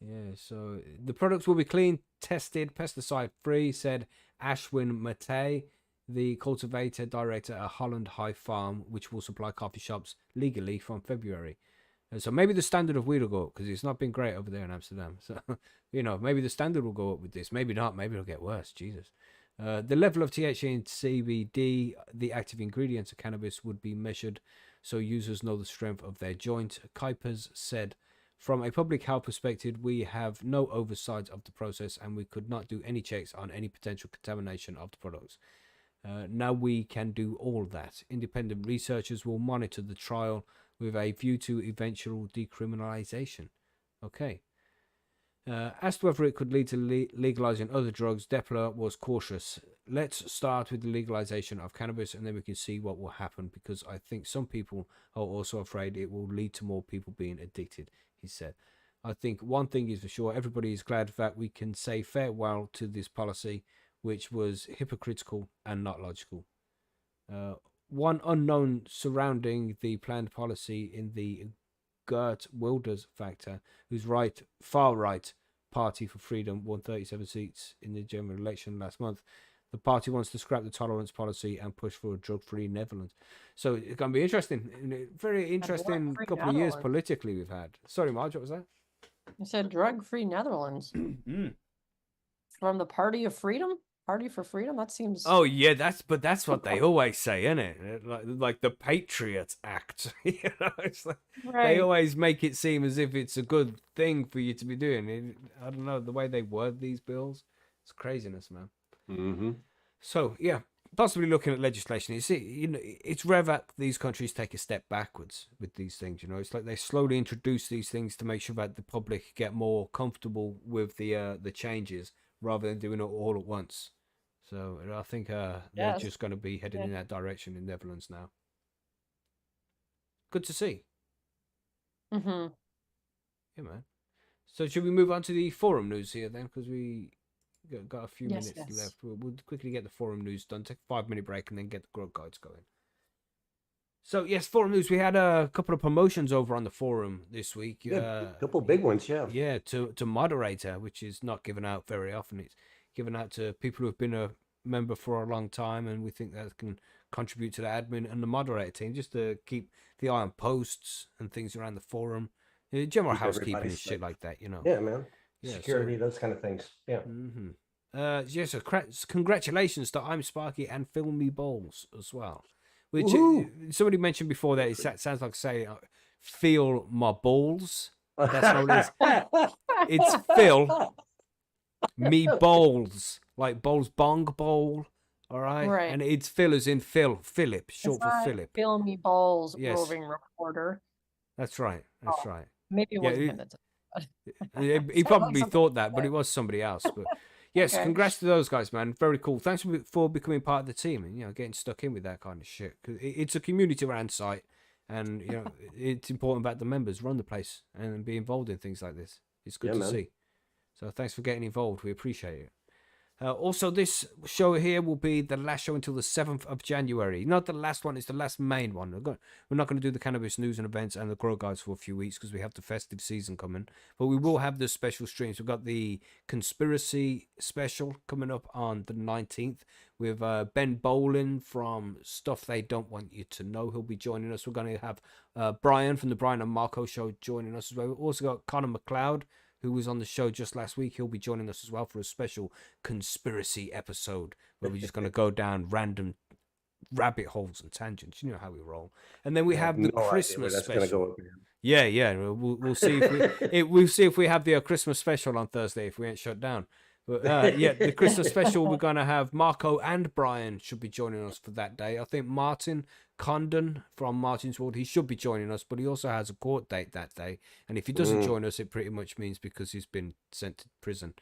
Yeah, so the products will be clean, tested, pesticide free, said Ashwin Mate, the cultivator director at Holland High Farm, which will supply coffee shops legally from February. And so maybe the standard of weed will go up because it's not been great over there in Amsterdam. So, maybe the standard will go up with this. Maybe not. Maybe it'll get worse. Jesus. The level of THC and CBD, the active ingredients of cannabis, would be measured so users know the strength of their joint. Kuipers said, from a public health perspective, we have no oversight of the process and we could not do any checks on any potential contamination of the products. Now we can do all that. Independent researchers will monitor the trial with a view to eventual decriminalization. Okay. Asked whether it could lead to legalizing other drugs, Depler was cautious. Let's start with the legalization of cannabis and then we can see what will happen because I think some people are also afraid it will lead to more people being addicted, he said. I think one thing is for sure, everybody is glad that we can say farewell to this policy, which was hypocritical and not logical. One unknown surrounding the planned policy in the Geert Wilders factor, whose far right Party for Freedom won 37 seats in the general election last month. The party wants to scrap the tolerance policy and push for a drug-free Netherlands. So it's going to be interesting. Very interesting drug-free couple of years Netherlands. politically we've had. Sorry, Marge, what was that? You said drug-free Netherlands from the Party of Freedom? Party for Freedom? That seems. Oh yeah, that's what they always say, isn't it? Like the Patriot Act. It's like they Right. always make it seem as if it's a good thing for you to be doing. I don't know the way they word these bills. It's craziness, man. Mm-hmm. So yeah, possibly looking at legislation. It's rare that these countries take a step backwards with these things. It's like they slowly introduce these things to make sure that the public get more comfortable with the changes rather than doing it all at once. So I think they're Yes. just going to be heading in that direction in Netherlands now. Good to see. Mm-hmm. Yeah, man. So should we move on to the forum news here then? Because we got a few Yes, minutes yes. left. We'll quickly get the forum news done. Take a 5-minute break and then get the growth guides going. So yes, forum news. We had a couple of promotions over on the forum this week. A couple big ones, yeah. Yeah, to moderator, which is not given out very often. It's given out to people who have been a member for a long time, and we think that can contribute to the admin and the moderator team just to keep the eye on posts and things around the forum, general Keep housekeeping everybody and shit safe. like that. Yeah, man. Yeah, Security, those kind of things. Yeah. Yeah, so congratulations to I'm Sparky and Filmy Balls as well. Which somebody mentioned before that it sounds like saying feel my balls. That's not what it is. It's Phil me bowls, like bowls bong bowl. All right. Right. And it's Phil as in Philip, short for Philip. Filmy Balls Yes. roving reporter. That's right. That's right. Maybe it wasn't him. He probably thought that, but it was somebody else. But yes, Okay. congrats to those guys, man. Very cool. Thanks for becoming part of the team and getting stuck in with that kind of shit. 'Cause it's a community around site, and it's important that the members run the place and be involved in things like this. It's good to see. So thanks for getting involved. We appreciate it. Also, this show here will be the last show until the 7th of January. Not the last one, it's the last main one. We're not going to do the cannabis news and events and the grow guides for a few weeks because we have the festive season coming. But we will have the special streams. We've got the conspiracy special coming up on the 19th with Ben Bolin from Stuff They Don't Want You to Know. He'll be joining us. We're going to have Brian from the Brian and Marco show joining us as well. We've also got Connor McLeod, who was on the show just last week. He'll be joining us as well for a special conspiracy episode where we're just going to go down random rabbit holes and tangents. You know how we roll. And then we have the Christmas special. Yeah. We'll see if we'll see if we have the Christmas special on Thursday if we ain't shut down. But the Christmas special, we're going to have Marco and Brian should be joining us for that day. I think Martin Condon from Martin's World, he should be joining us, but he also has a court date that day. And if he doesn't join us, it pretty much means because he's been sent to prison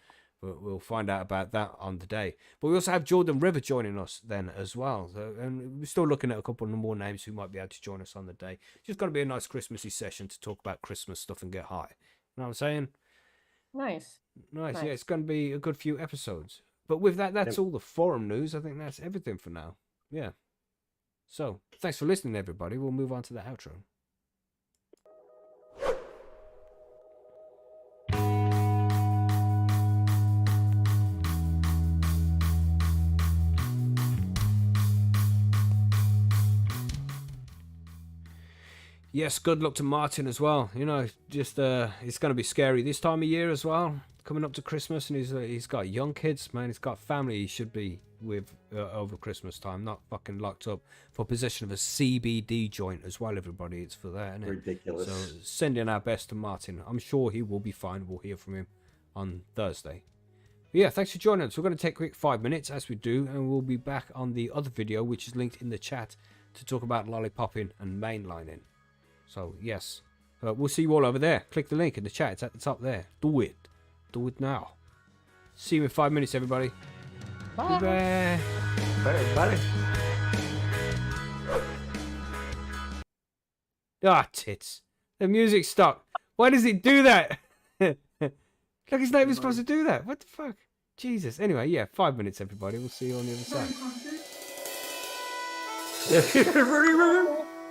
But we'll find out about that on the day. But we also have Jordan River joining us then as well. So, and we're still looking at a couple of more names who might be able to join us on the day. Just going to be a nice Christmassy session to talk about Christmas stuff and get high. You know what I'm saying? Nice. Nice. Yeah, it's going to be a good few episodes. But with that, that's all the forum news. I think that's everything for now. Yeah. So, thanks for listening, everybody. We'll move on to the outro. Yes, good luck to Martin as well. You know, just it's going to be scary this time of year as well. Coming up to Christmas, and he's got young kids, man. He's got family he should be with over Christmas time, not fucking locked up for possession of a CBD joint as well. Everybody, it's for that, isn't it? Ridiculous. So sending our best to Martin. I'm sure he will be fine. We'll hear from him on Thursday. But yeah, thanks for joining us. We're going to take a quick 5 minutes as we do, and we'll be back on the other video, which is linked in the chat, to talk about lollipopping and mainlining. So, yes, we'll see you all over there. Click the link in the chat. It's at the top there. Do it. Do it now. See you in 5 minutes, everybody. Bye. Goodbye. Bye, everybody. Ah, tits. The music stopped. Why does it do that? Like it's not even supposed to do that. What the fuck? Jesus. Anyway, yeah, 5 minutes, everybody. We'll see you on the other side.